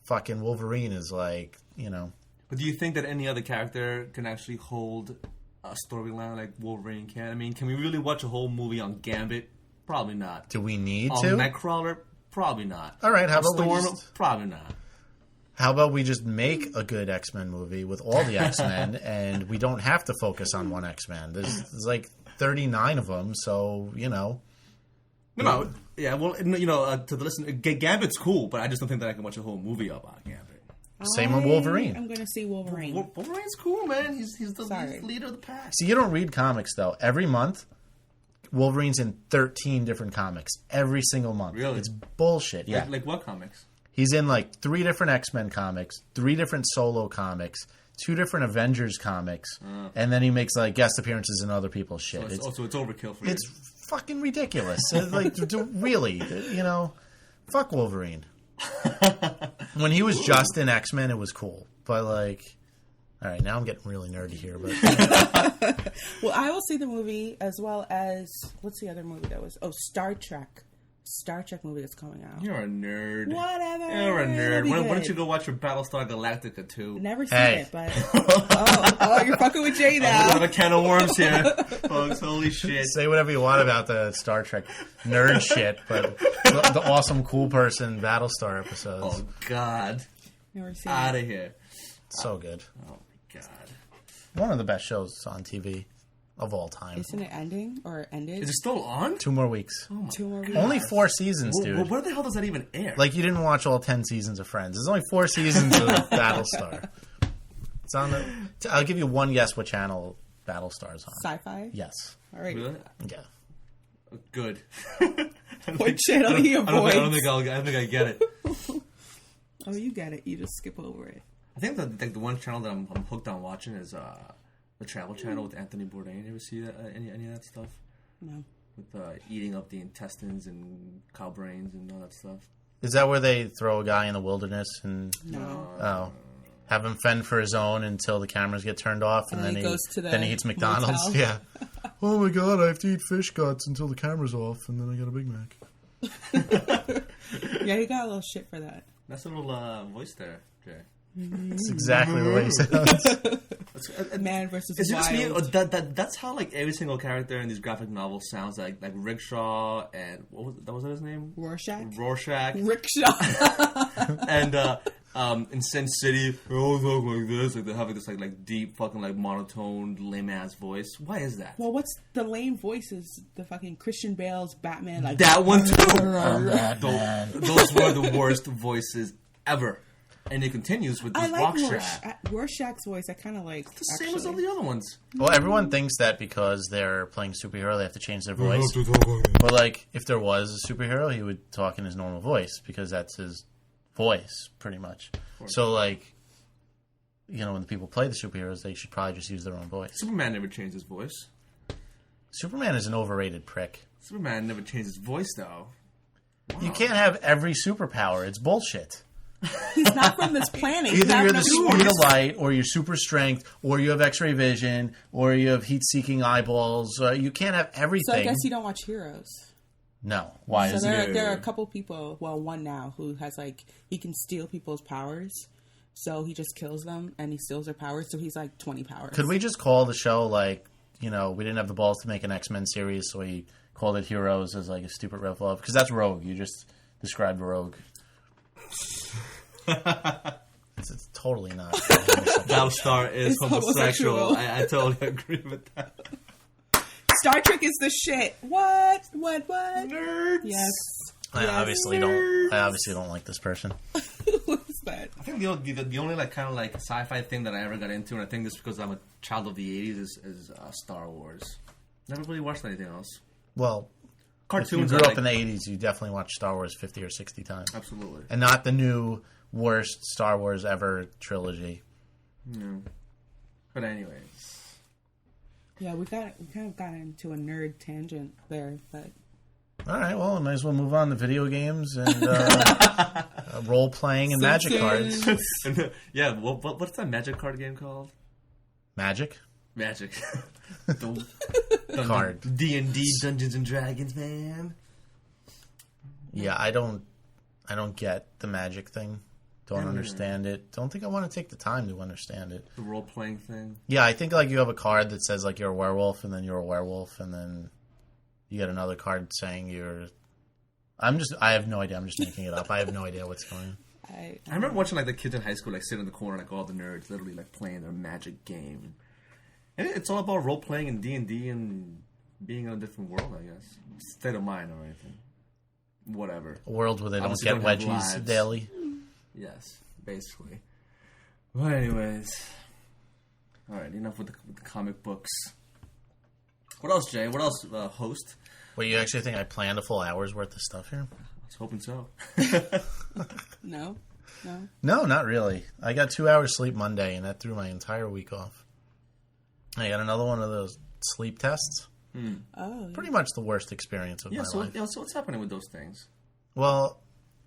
fucking Wolverine is like, But do you think that any other character can actually hold a storyline like Wolverine can? I mean, can we really watch a whole movie on Gambit? Probably not. do we need On to? Nightcrawler? Probably not. All right, how about we Storm? just- Probably not. How about we just make a good X-Men movie with all the X-Men and we don't have to focus on one X-Men? There's like 39 of them, so, No, yeah, well, to the listener, Gambit's cool, but I just don't think that I can watch a whole movie about Gambit. Same with Wolverine. I'm going to see Wolverine. Wolverine's cool, man. He's the Sorry. leader of the pack. See, you don't read comics, though. Every month, Wolverine's in 13 different comics. Every single month. Really? It's bullshit, yeah. Like what comics? He's in like 3 different X-Men comics, 3 different solo comics, 2 different Avengers comics, and then he makes like guest appearances in other people's shit. So it's overkill for you. It's fucking ridiculous. Really, fuck Wolverine. When he was just in X-Men, it was cool. But like, all right, now I'm getting really nerdy here. But Well, I will see the movie as well as, what's the other movie that was? Oh, Star Trek. Star Trek movie that's coming out. You're a nerd. Whatever. You're a It'll nerd. be Why good. don't you go watch your Battlestar Galactica 2? Never seen Hey. it, but you're fucking with Jay We now. have a can of worms here, folks. Holy shit. say whatever you want about the Star Trek nerd shit, but the awesome cool person Battlestar episodes, Oh God. Never seen Out it. of here. so good. Oh my God. One of the best shows on TV of all time. Isn't it ending or ended? Is it still on? 2 more weeks. 2 more weeks. Only 4 seasons, Well, dude. where the hell does that even air? Like you didn't watch all 10 seasons of Friends. There's only 4 seasons of Battlestar. It's on the. I'll give you one guess what channel Battlestar's on. Sci-fi? Yes. All right. Really? Yeah. Good. What channel he I don't avoids? think I get it. Oh, you get it. You just skip over it. I think the one channel that I'm hooked on watching is The Travel Channel with Anthony Bourdain. You ever see that, any of that stuff? No. With eating up the intestines and cow brains and all that stuff. Is that where they throw a guy in the wilderness and have him fend for his own until the cameras get turned off, and then he goes to then he eats McDonald's? motel. Yeah. Oh my God, I have to eat fish guts until the camera's off, and then I get a Big Mac. Yeah, he got a little shit for that. That's a little voice there, Jay. That's exactly the way he sounds. Man versus Is it just me? wild. That's how like every single character in these graphic novels sounds like Rickshaw and what was his name? Rorschach. Rorschach. Rickshaw. And in Sin City, they all talk like this. Like they have this like deep fucking like monotone lame ass voice. Why is that? Well, what's the lame voices? The fucking Christian Bale's Batman, like That one too. Batman. Those were the worst voices ever. And it continues with I this like Rorschach. Rorschach's voice. I kind of like. The same as all the other ones. Well, everyone thinks that because they're playing superhero, they have to change their voice. But like, if there was a superhero, he would talk in his normal voice because that's his voice, pretty much. So like, you know, when the people play the superheroes, they should probably just use their own voice. Superman never changed his voice. Superman is an overrated prick. Superman never changed his voice though. Wow. You can't have every superpower. It's bullshit. He's not from this planet. He's Either not you're from the speed of light, or you're super strength, or you have X-ray vision, or you have heat-seeking eyeballs. You can't have everything. So I guess you don't watch Heroes. No. Why So is it? there are a couple people, well, one now, who has like, he can steal people's powers. So he just kills them and he steals their powers. So he's like 20 powers. Could we just call the show like, you know, we didn't have the balls to make an X-Men series, so we called it Heroes as like a stupid riff-off? Because that's Rogue. You just described Rogue. It's totally not. Battlestar is It's homosexual. homosexual. I totally agree with that. Star Trek is the shit. What? Nerds. Yes. I obviously don't like this person. What's that? I think the only like kind of like sci-fi thing that I ever got into, and I think this is because I'm a child of the 80s, is Star Wars. Never really watched anything else. Well, Cartoons. if you are grew like, up in the 80s, you definitely watched Star Wars 50 or 60 times. Absolutely. And not the new worst Star Wars ever trilogy. No. But anyways. Yeah, we kind of got into a nerd tangent there, but All right, well, I might as well move on to video games and role-playing and magic cards. Yeah, what's that magic card game called? Magic? Magic. Card. D&D, Dungeons and Dragons, man. Yeah, I don't get the magic thing. Don't understand it. Don't think I want to take the time to understand it. The role-playing thing. Yeah, I think like you have a card that says like you're a werewolf, and then you're a werewolf, and then you get another card saying you're... I have no idea. I'm just making it up. I have no idea what's going on. I remember watching like the kids in high school like sit in the corner, like all the nerds, literally like playing their magic game. And it's all about role playing and D&D and being in a different world, I guess. State of mind or anything. Whatever. A world where they don't Obviously get don't have wedgies lives. daily. Yes, basically. But anyways, all right. Enough with the comic books. What else, Jay? What else, host? Wait, you actually think I planned a full hour's worth of stuff here? I was hoping so. No. No, not really. I got 2 hours sleep Monday, and that threw my entire week off. I got another one of those sleep tests. Oh, yeah. Pretty much the worst experience of my life. So what's happening with those things? Well,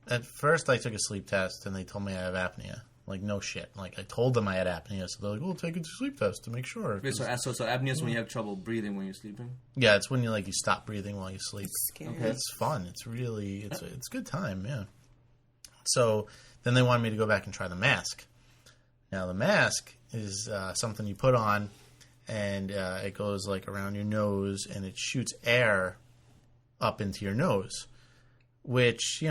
at first I took a sleep test, and they told me I have apnea. Like, no shit. Like, I told them I had apnea, so they're like, well, take a sleep test to make sure. Wait, so apnea is when you have trouble breathing when you're sleeping? Yeah, it's when you stop breathing while you sleep. Scary. Okay. It's fun. It's really, it's a good time, yeah. So then they wanted me to go back and try the mask. Now, the mask is something you put on, and it goes like around your nose, and it shoots air up into your nose, which,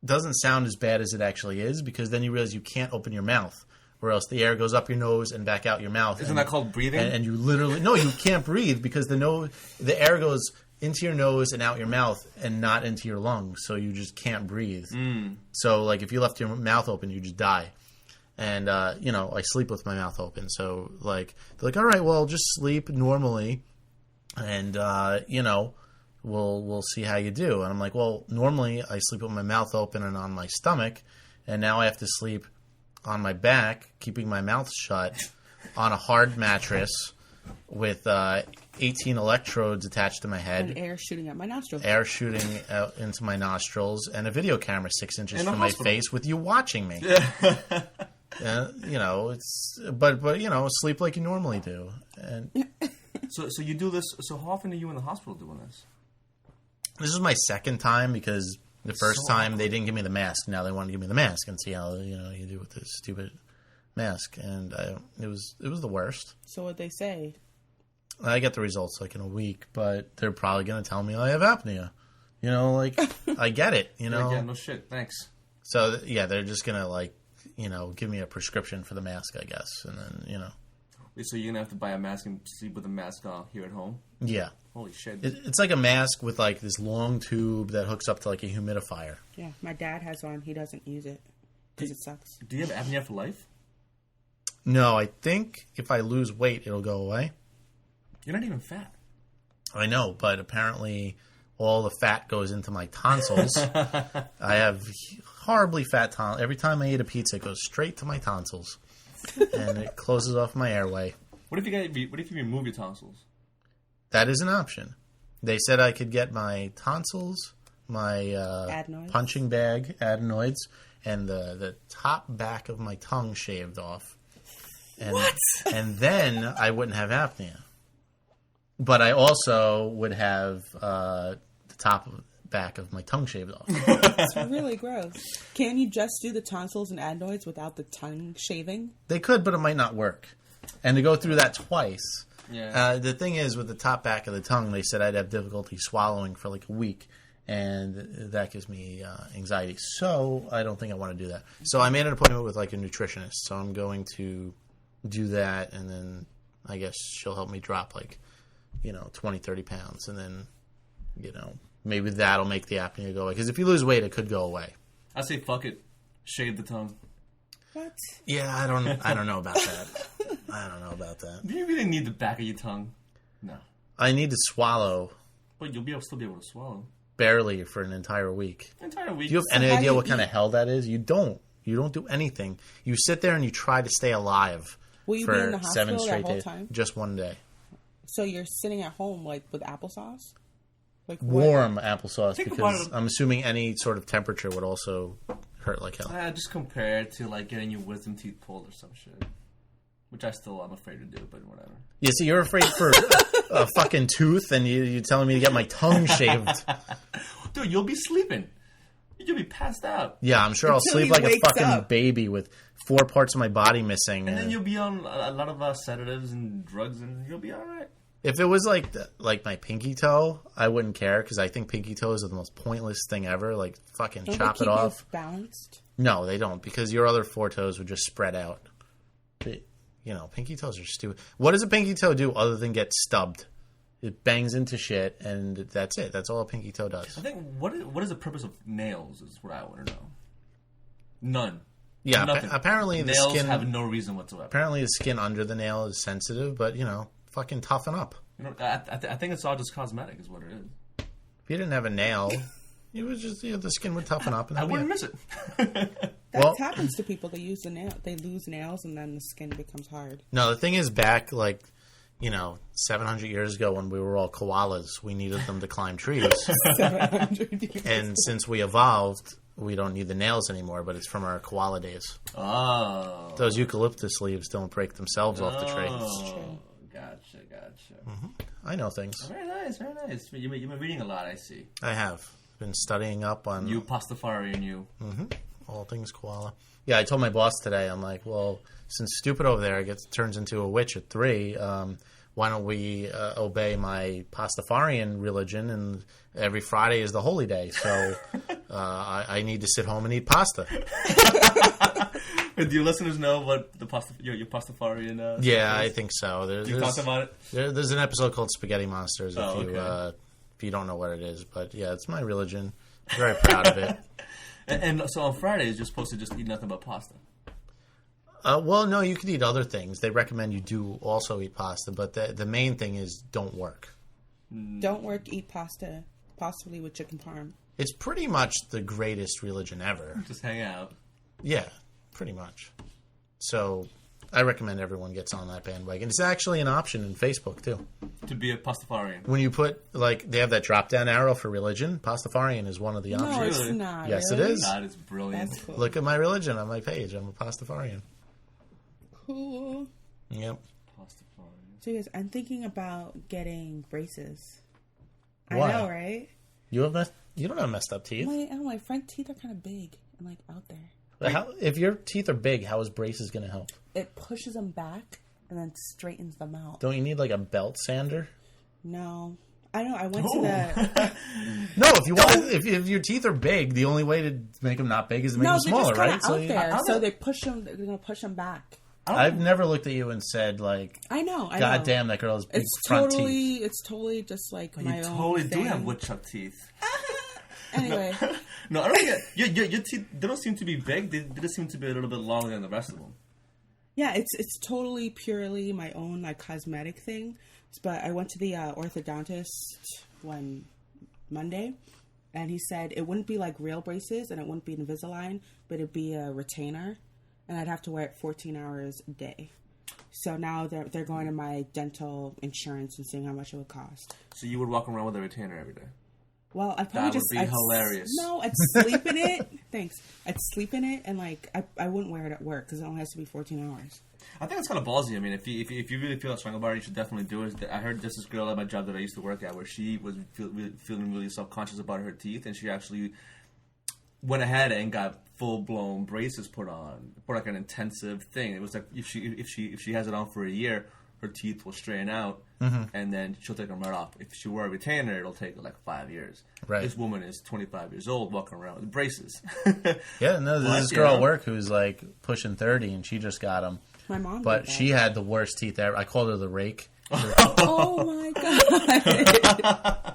doesn't sound as bad as it actually is, because then you realize you can't open your mouth, or else the air goes up your nose and back out your mouth. Isn't that called breathing? And you literally... No, you can't breathe, because the air goes into your nose and out your mouth and not into your lungs, so you just can't breathe. So, if you left your mouth open, you just die. And, I sleep with my mouth open. So, they're like, all right, well, just sleep normally, and, we'll see how you do. And I'm like, well, normally I sleep with my mouth open and on my stomach, and now I have to sleep on my back, keeping my mouth shut, on a hard mattress with 18 electrodes attached to my head. And air shooting at my nostrils. Air shooting out into my nostrils, and a video camera 6 inches In a from my hospital. face with you watching me. Sleep like you normally do. And So you do this. So how often are you in the hospital doing this? this is my second time because the first time they didn't give me the mask. Now they want to give me the mask and see how you do with this stupid mask. And it was the worst. So what they say? I get the results like in a week, but they're probably going to tell me I have apnea. I get it. Yeah, no shit. Thanks. So they're just going to give me a prescription for the mask, I guess, and then So you're gonna have to buy a mask and sleep with a mask here at home. Yeah. Holy shit! It's like a mask with like this long tube that hooks up to like a humidifier. Yeah, my dad has one. He doesn't use it because it sucks. Do you have apnea for life? No, I think if I lose weight, it'll go away. You're not even fat. I know, but apparently all the fat goes into my tonsils. I have horribly fat tonsils. Every time I eat a pizza, it goes straight to my tonsils, and it closes off my airway. What if you remove your tonsils? That is an option. They said I could get my tonsils, my Adenoids? punching bag, adenoids, and the top back of my tongue shaved off. And, What? And then I wouldn't have apnea. But I also would have the top back of my tongue shaved off. It's really gross. Can you just do the tonsils and adenoids without the tongue shaving? They could, but it might not work. And to go through that twice. Yeah. The thing is, with the top back of the tongue, they said I'd have difficulty swallowing for like a week. And that gives me anxiety. So I don't think I want to do that. So I made an appointment with like a nutritionist. So I'm going to do that. And then I guess she'll help me drop like, 20, 30 pounds. And then, maybe that'll make the apnea go away. Because if you lose weight, it could go away. I say fuck it. Shave the tongue. What? Yeah, I don't know about that. I don't know about that. Do you really need the back of your tongue? No. I need to swallow But you'll still be able to swallow. barely for an entire week. Entire week. Do you have any how do idea you what kind of eat? hell that is? You don't. You don't do anything. You sit there and you try to stay alive Will you for be in the 7 hospital straight that whole days. time? Just one day. So you're sitting at home like with applesauce? Like what? Warm applesauce Think because about it. I'm assuming any sort of temperature would also hurt like hell. Just compare it to like getting your wisdom teeth pulled or some shit. Which I'm afraid to do, but whatever. You see, you're afraid for a fucking tooth and you're telling me to get my tongue shaved. Dude, you'll be sleeping. You'll be passed out. Yeah, I'm sure I'll Until sleep he like a wakes fucking up. baby with 4 parts of my body missing. And then you'll be on a lot of sedatives and drugs, and you'll be all right. If it was like my pinky toe, I wouldn't care because I think pinky toes are the most pointless thing ever. Like, fucking Don't chop they it keep off. you balanced? No, they don't because your other 4 toes would just spread out. Pinky toes are stupid. What does a pinky toe do other than get stubbed? It bangs into shit, and that's it. That's all a pinky toe does. I think what is the purpose of nails is what I want to know. None. Yeah, Nothing. apparently the Nails skin. have no reason whatsoever. Apparently the skin under the nail is sensitive, but fucking toughen up. I think it's all just cosmetic, is what it is. If you didn't have a nail, it was just the skin would toughen up, and I that'd wouldn't be miss it. That Well- happens to people. They use the nail. They lose nails, and then the skin becomes hard. No, the thing is, back 700 years ago when we were all koalas, we needed them to climb trees. 700 years. And since we evolved, we don't need the nails anymore, but it's from our koala days. Oh. Those eucalyptus leaves don't break themselves off the tree. Oh, gotcha. I know things. Very nice, very nice. You've been reading a lot, I see. I have been studying up on You Pastafari and you. all things koala. Yeah, I told my boss today, I'm like, well, since stupid over there turns into a witch at 3, why don't we obey my Pastafarian religion, and every Friday is the holy day, so I need to sit home and eat pasta. Do your listeners know what your Pastafarian Yeah, I is? think so. You talked about it? There's an episode called Spaghetti Monsters Oh, if you don't know what it is. But yeah, it's my religion. I'm very proud of it. And so on Fridays, you're supposed to just eat nothing but pasta. Well, no, you could eat other things. They recommend you do also eat pasta, but the main thing is don't work. Don't work, eat pasta, possibly with chicken parm. It's pretty much the greatest religion ever. Just hang out. Yeah, pretty much. So I recommend everyone gets on that bandwagon. It's actually an option in Facebook, too. To be a Pastafarian. When you put, like, they have that drop-down arrow for religion. Pastafarian is one of the No, options. it's not. Yes, really? it is. That is brilliant. That's cool. Look at my religion on my page. I'm a Pastafarian. Cool. Yep. Pastafarian. So, guys, I'm thinking about getting braces. Why? I know, right? You don't have messed up teeth. My front teeth are kind of big and, like, out there. But if your teeth are big, how is braces going to help? It pushes them back and then straightens them out. Don't you need like a belt sander? No. I know. I went to the... No, if your teeth are big, the only way to make them not big is to make them smaller, they're right? just out there. So they push them. They're going to push them back. I've never looked at you and said like, I know. God damn, that girl has big front teeth. It's totally just like You my own totally thing. do have woodchuck teeth. Anyway, No, I don't get your teeth. They don't seem to be big. They just seem to be a little bit longer than the rest of them. yeah, it's totally purely my own like cosmetic thing. But I went to the orthodontist one Monday, and he said it wouldn't be like real braces and it wouldn't be Invisalign, but it'd be a retainer, and I'd have to wear it 14 hours a day. So now they're going to my dental insurance and seeing how much it would cost. So you would walk around with a retainer every day. Well, I'd probably That would be hilarious. No, I'd sleep in it. Thanks. I'd sleep in it, and like I wouldn't wear it at work because it only has to be 14 hours. I think it's kind of ballsy. I mean, if you really feel strong about it, you should definitely do it. I heard this girl at my job that I used to work at where she was feeling really self-conscious about her teeth, and she actually went ahead and got full-blown braces put on for like an intensive thing. It was like if she has it on for a year, her teeth will straighten out, and then she'll take them right off. If she wore a retainer, it'll take like 5 years. Right. This woman is 25 years old, walking around with braces. Yeah, no, there's this girl at work who's like pushing 30, and she just got them. My mom. But did that. she had the worst teeth ever. I called her the rake. Oh my god.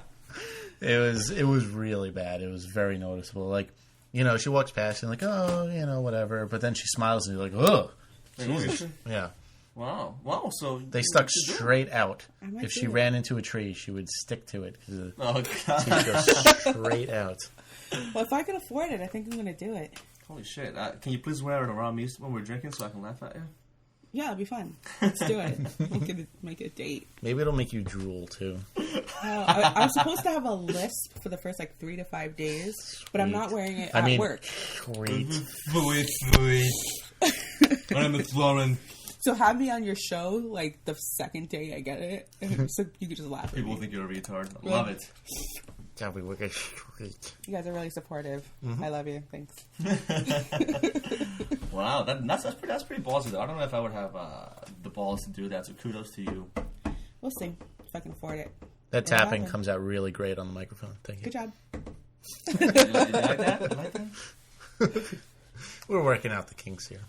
It was really bad. It was very noticeable. Like, you know, she walks past and like, oh, you know, whatever. But then she smiles and you're like, ugh. Jesus. Yeah. Wow. So They stuck straight out. I might If do she it. ran into a tree, she would stick to it because the Oh god. teeth go straight out. Well, if I can afford it, I think I'm gonna do it. Holy shit. Can you please wear it around me when we're drinking so I can laugh at you? Yeah, it'll be fun. Let's do it. Make it a date. Maybe it'll make you drool too. I'm supposed to have a lisp for the first like 3 to 5 days, but I'm not wearing it at work. Great. Sweet. My name is Lauren. So have me on your show like the second day I get it, so you can just laugh at People me. think you're a retard. I love it. God, we look at great. You guys are really supportive. I love you. Thanks. Wow, that's pretty ballsy though. I don't know if I would have the balls to do that. So kudos to you. We'll see if I can afford it. That It'll tapping happen. comes out really great on the microphone. Thank you. Good job. You like that? You like that? We're working out the kinks here.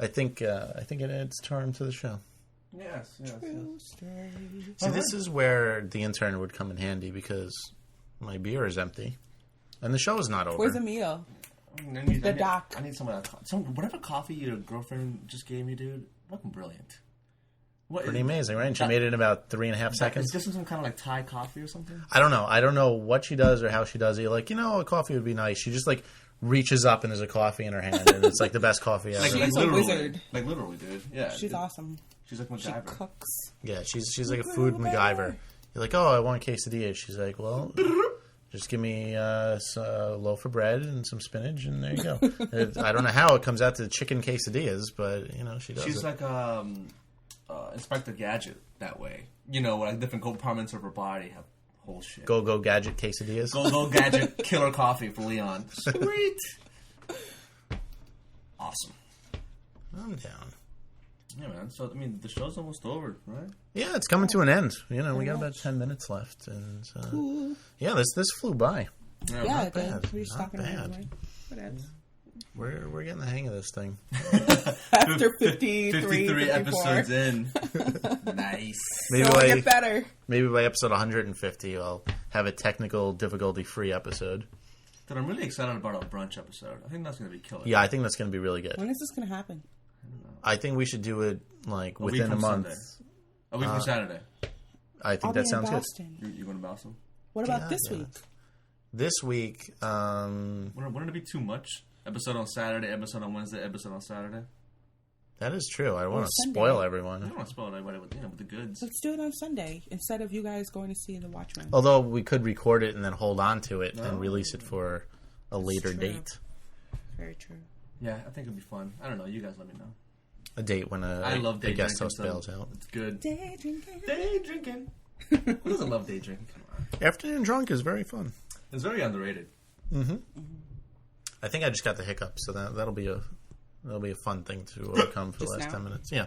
I think it adds charm to the show. Yes. See, this is where the intern would come in handy because my beer is empty, and the show is not over. Where's the meal? The doc. I need some of that. Whatever coffee your girlfriend just gave me, dude. Fucking brilliant. What, Pretty amazing, right? And she made it in about 3.5 Is seconds. this some kind of like Thai coffee or something? I don't know. I don't know what she does or how she does it. You're like, you know, a coffee would be nice. She just like reaches up and there's a coffee in her hand, and it's like the best coffee ever. She's a wizard. Like literally, dude. Yeah. She's awesome. She's like She MacGyver. cooks. Yeah, she's like a food MacGyver. You're like, oh, I want quesadilla. She's like, well, just give me a loaf of bread and some spinach, and there you go. I don't know how it comes out to chicken quesadillas, but you know she does. She's it. like Inspector Gadget that way. You know, like different compartments of her body have whole shit. Go gadget quesadillas. Go Gadget killer coffee for Leon. Sweet. Awesome. I'm down. Yeah, man. So I mean, the show's almost over, right? Yeah, it's coming to an end. You know, we got about 10 minutes left, and yeah, this flew by. Yeah, not it did. bad. We're just Not talking bad. anyway. Whatevs. We're getting the hang of this thing. After 53 53 episodes 54. in. Nice. Maybe So it'll by get better. episode 150, I'll have a technical difficulty-free episode. But I'm really excited about our brunch episode. I think that's going to be killer. Yeah, I think that's going to be really good. When is this going to happen? I think we should do it like A week within a from month. Sunday. A week from Saturday. I think I'll that be sounds in good. Boston. You going to Boston? What about Yeah, this yeah. week? This week, Wouldn't it be too much? Episode on Saturday, episode on Wednesday, episode on Saturday? That is true. I don't want to Sunday. spoil I everyone. don't want to spoil anybody with the goods. Let's do it on Sunday instead of you guys going to see The Watchmen. Although we could record it and then hold on to it and release it for a later true. date. Very true. Yeah, I think it'd be fun. I don't know. You guys let me know. A date when I love a day guest drinking. host So bails out. it's good. Day drinking. Day drinking. Who doesn't love day drinking? Come on. Afternoon drunk is very fun. It's very underrated. I think I just got the hiccups, so that'll be a fun thing to overcome for the Just last now? 10 minutes. Yeah,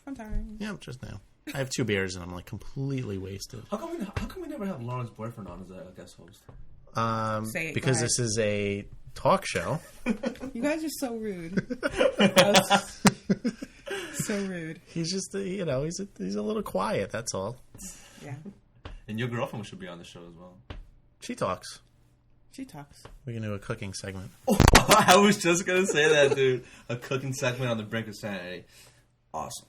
Sometimes. yeah, just now. I have 2 beers and I'm like completely wasted. How come we never have Lauren's boyfriend on as a guest host? Say it, Because go ahead. this is a talk show. You guys are so rude. So rude. He's just he's a little quiet. That's all. Yeah. And your girlfriend should be on the show as well. She talks. She talks. We can do a cooking segment. I was just gonna say that, dude. A cooking segment on the Brink of Sanity. Awesome.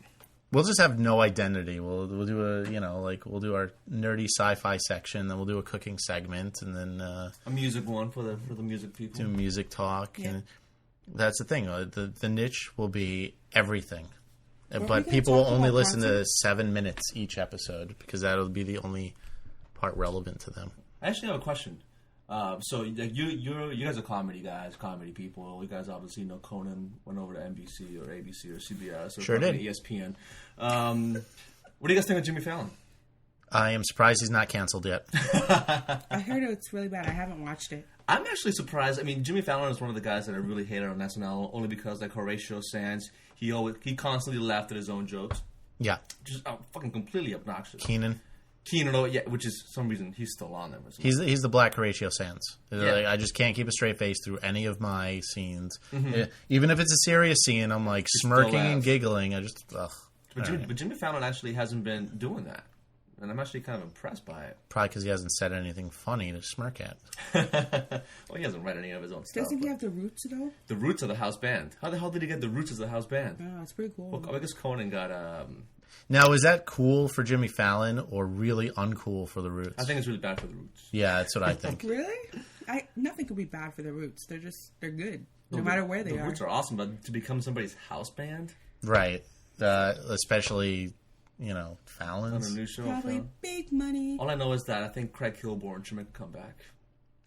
We'll just have no identity. We'll do we'll do our nerdy sci-fi section, then we'll do a cooking segment, and then A music one for the music people. do music talk. Yeah. And that's the thing. The niche will be everything, we but gonna people will talk only about listen to concerts? 7 minutes each episode because that'll be the only part relevant to them. I actually have a question. So like you guys are comedy guys, comedy people. You guys obviously know Conan went over to NBC or ABC or CBS or Sure did. ESPN. What do you guys think of Jimmy Fallon? I am surprised he's not canceled yet. I heard it's really bad. I haven't watched it. I'm actually surprised. I mean, Jimmy Fallon is one of the guys that I really hated on SNL only because, like Horatio Sands, he constantly laughed at his own jokes, Yeah, just fucking completely obnoxious. Keenan. Keenan, yeah, which is some reason he's still on there. He's the black Horatio Sands. Yeah. Like, I just can't keep a straight face through any of my scenes. Even if it's a serious scene, I'm like smirking and laugh. giggling. I just But Jimmy Fallon actually hasn't been doing that, and I'm actually kind of impressed by it. probably because he hasn't said anything funny to smirk at. Well, he hasn't read any of his own stuff. Doesn't he but have the roots, though? the roots of the house band? How the hell did he get the roots of the house band? Oh, it's pretty cool. Well, I guess Conan got. Now, is that cool for Jimmy Fallon or really uncool for the Roots? I think it's really bad for the roots. Yeah, that's what I think. Really? Nothing could be bad for the roots. They're good. No matter where they the are. roots are awesome, but to become somebody's house band Right. Especially, on a Fallon's. new show. Probably Fallon. big money. All I know is that I think Craig Kilborn should make a comeback.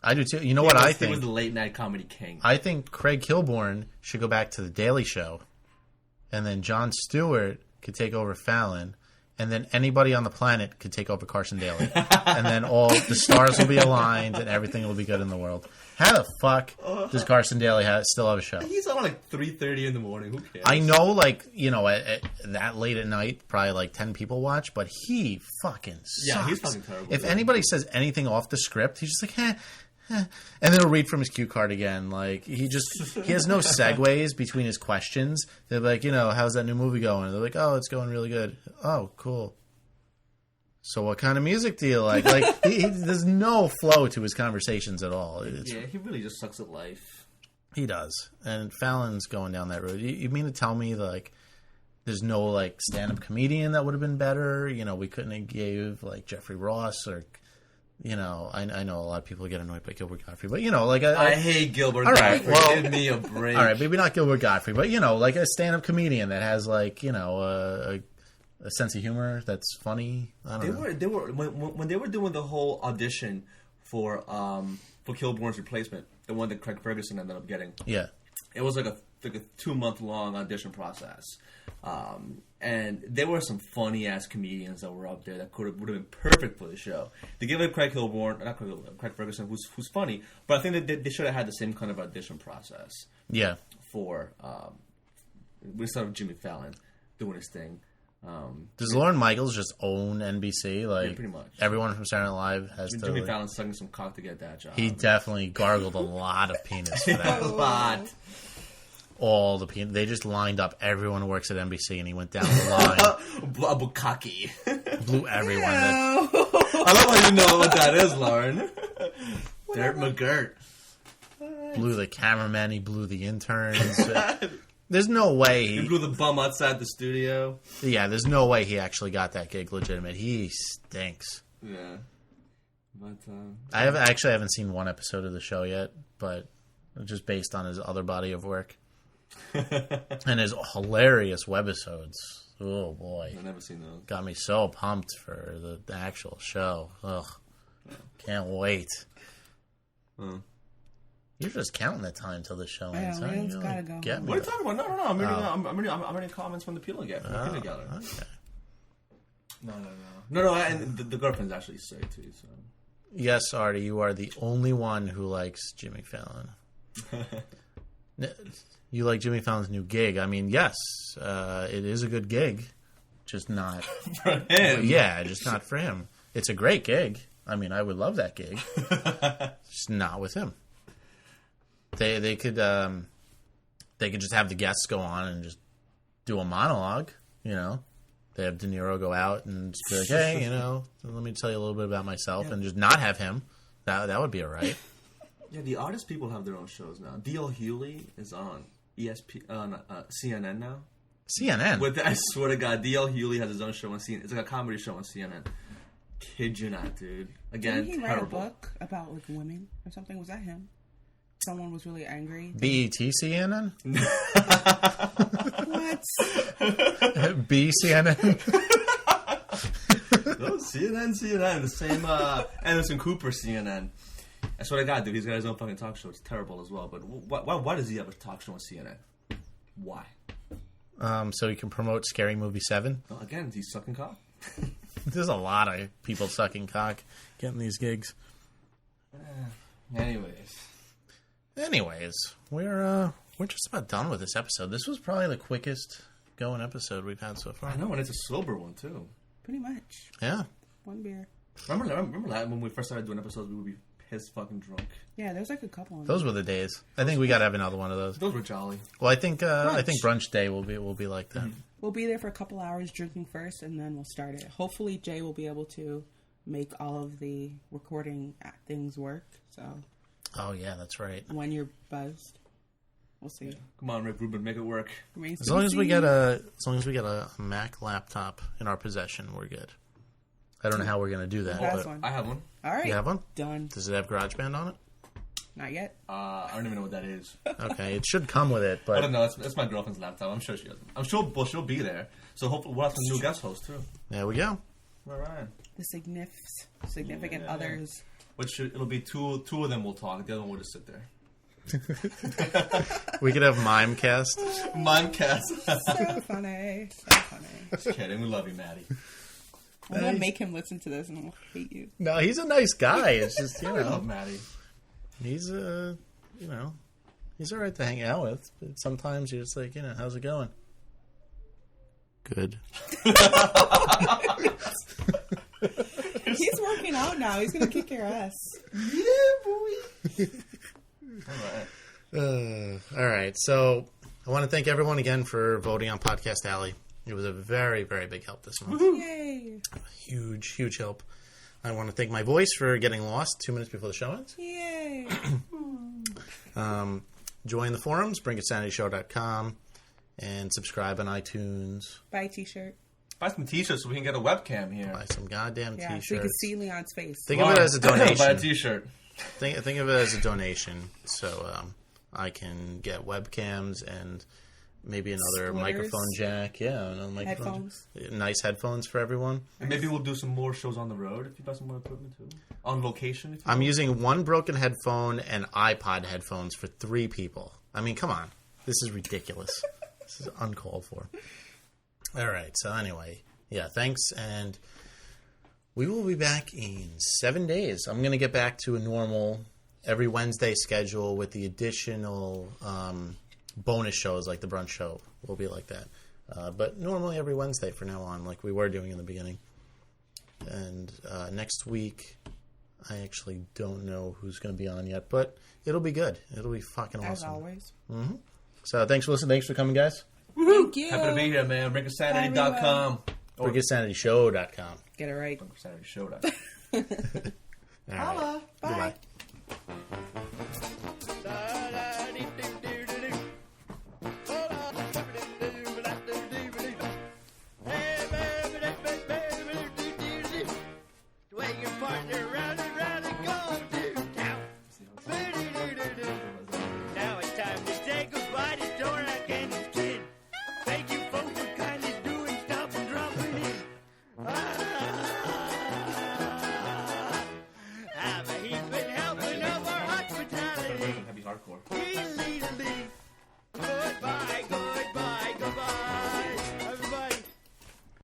I do too. You know what I He was think? the late night comedy king. I think Craig Kilborn should go back to The Daily Show, and then Jon Stewart could take over Fallon, and then anybody on the planet could take over Carson Daly. And then all the stars will be aligned, and everything will be good in the world. How the fuck does Carson Daly still have a show? He's on like 3:30 in the morning. Who cares? I know, at that late at night, probably like 10 people watch, but he fucking sucks. Yeah, he's fucking terrible. If anybody says anything off the script, he's just like, and then he'll read from his cue card again. Like, he has no segues between his questions. They're like, how's that new movie going? They're like, oh, it's going really good. Oh, cool. So what kind of music do you like? Like, there's no flow to his conversations at all. Yeah, he really just sucks at life. He does. And Fallon's going down that road. You mean to tell me, like, there's no, like, stand-up comedian that would have been better? We couldn't have gave, like, Jeffrey Ross or... I know a lot of people get annoyed by Gilbert Gottfried, but I hate Gilbert. All right, Gottfried. well, Give me a break. all right, maybe not Gilbert Gottfried, but like a stand-up comedian that has like a sense of humor that's funny. I don't know. They were when they were doing the whole audition for Kilborn's replacement, the one that Craig Ferguson ended up getting. Yeah, It was like a 2-month long audition process, and there were some funny ass comedians that were up there that would have been perfect for the show. They gave it Craig Ferguson, who's funny, but I think that they should have had the same kind of audition process yeah. for instead of Jimmy Fallon doing his thing. Does Lorne Michaels just own NBC? Like, Yeah, pretty much. Everyone from Saturday Night Live has to. Jimmy Fallon sucking some cock to get that job. He definitely gargled a lot of penis for that. a lot. All the penis. They just lined up everyone who works at NBC, and he went down the line, A bukkake. blew everyone. I love how you know what that is, Lauren. Dirt McGirt. Blew the cameraman. He blew the interns. There's no way He blew the bum outside the studio. Yeah, there's no way he actually got that gig legitimate. He stinks. Yeah. But, I haven't seen one episode of the show yet, but just based on his other body of work. And his hilarious webisodes. Oh boy, I've never seen those. got me so pumped for the actual show. Ugh, can't wait. You're just counting the time till the show ends. know, Huh? Leon's You gotta like, go get home. me. What are you talking about? No. I'm reading comments from the people again. From the people together. Okay. No. And the girlfriend's actually straight too. So. Yes, Artie, you are the only one who likes Jimmy Fallon. You like Jimmy Fallon's new gig. I mean, yes, it is a good gig, just not For him. Yeah, just not for him. It's a great gig. I mean, I would love that gig. Just not with him. They could just have the guests go on and just do a monologue, you know. They have De Niro go out and just be like, hey, you know, let me tell you a little bit about myself, and just not have him. That would be all right. Yeah, the artist people have their own shows now. D.L. Hewley is on CNN now. CNN? I swear to God, D.L. Hewley has his own show on CNN. It's like a comedy show on CNN. Kid you not, dude. Again, Didn't he terrible. write a book about like women or something? Was that him? Someone was really angry. BET CNN? What? B CNN? No, CNN, the same Anderson Cooper CNN. I swear to God, dude, he's got his own fucking talk show. It's terrible as well. But why does he have a talk show on CNN? Why? So he can promote Scary Movie 7? Well, again, he's sucking cock. There's a lot of people sucking cock getting these gigs. Anyways, we're just about done with this episode. This was probably the quickest going episode we've had so far. I know, and it's a sober one, too. Pretty much. Yeah. One beer. Remember that when we first started doing episodes, we would be pissed fucking drunk. Yeah, there's like a couple of them. Those were the days. I think we got to have another one of those. Those were jolly. Well, I think brunch day will be like that. We'll be there for a couple hours drinking first, and then we'll start it. Hopefully, Jay will be able to make all of the recording things work. So Oh yeah, that's right. when you're buzzed, we'll see. Come on, Rick Rubin, make it work. Remains As to long be as we seen. get a Mac laptop in our possession, we're good. I don't know how we're gonna do that. Who has But one? I have one. All right, you have one? done. Does it have GarageBand on it? Not yet. I don't even know what that is. Okay, it should come with it, I don't but know. It's my girlfriend's laptop. I'm sure she doesn't. I'm sure she'll be there. So hopefully we'll have some new guest hosts too. there we go. All right. The significant others. Which it'll be two of them will talk. The other one will just sit there. We could have Mimecast. Mimecast. So funny. So funny. Just kidding. We love you, Maddie. I'm gonna make him listen to this and he'll hate you. No, he's a nice guy. It's just We love Maddie. he's he's all right to hang out with. But sometimes you're just like, how's it going? Good. He's working out now. He's gonna kick your ass. All right. All right. So I want to thank everyone again for voting on Podcast Alley. It was a very, very big help this month. Yay! Huge, huge help. I want to thank my voice for getting lost 2 minutes before the show ends. Yay! Join the forums, brinkitsanityshow.com, and subscribe on iTunes. Buy a t-shirt. Buy some t-shirts so we can get a webcam here. Buy some goddamn Yeah, t-shirts. so you can see Leon's face. Think of it as a donation. Buy a t-shirt. Think of it as a donation, so I can get webcams and maybe another Splitters. microphone jack. Yeah, another microphone. Headphones. Nice headphones for everyone. And maybe we'll do some more shows on the road if you buy some more equipment too. On location, if you I'm will. using one broken headphone and iPod headphones for 3 people. I mean, come on. This is ridiculous. This is uncalled for. All right, so anyway, yeah, thanks, and we will be back in 7 days. I'm going to get back to a normal every Wednesday schedule with the additional bonus shows like the brunch show will be like that. But normally every Wednesday from now on, like we were doing in the beginning. And next week, I actually don't know who's going to be on yet, but it'll be good. It'll be fucking awesome. As always. So thanks for listening. Thanks for coming, guys. Thank you. Happy to be here, man. BrinkItSanity.com. Or BrinkItSanityShow.com. Get it right. BrinkItSanityShow.com. All right. Bye. Goodbye.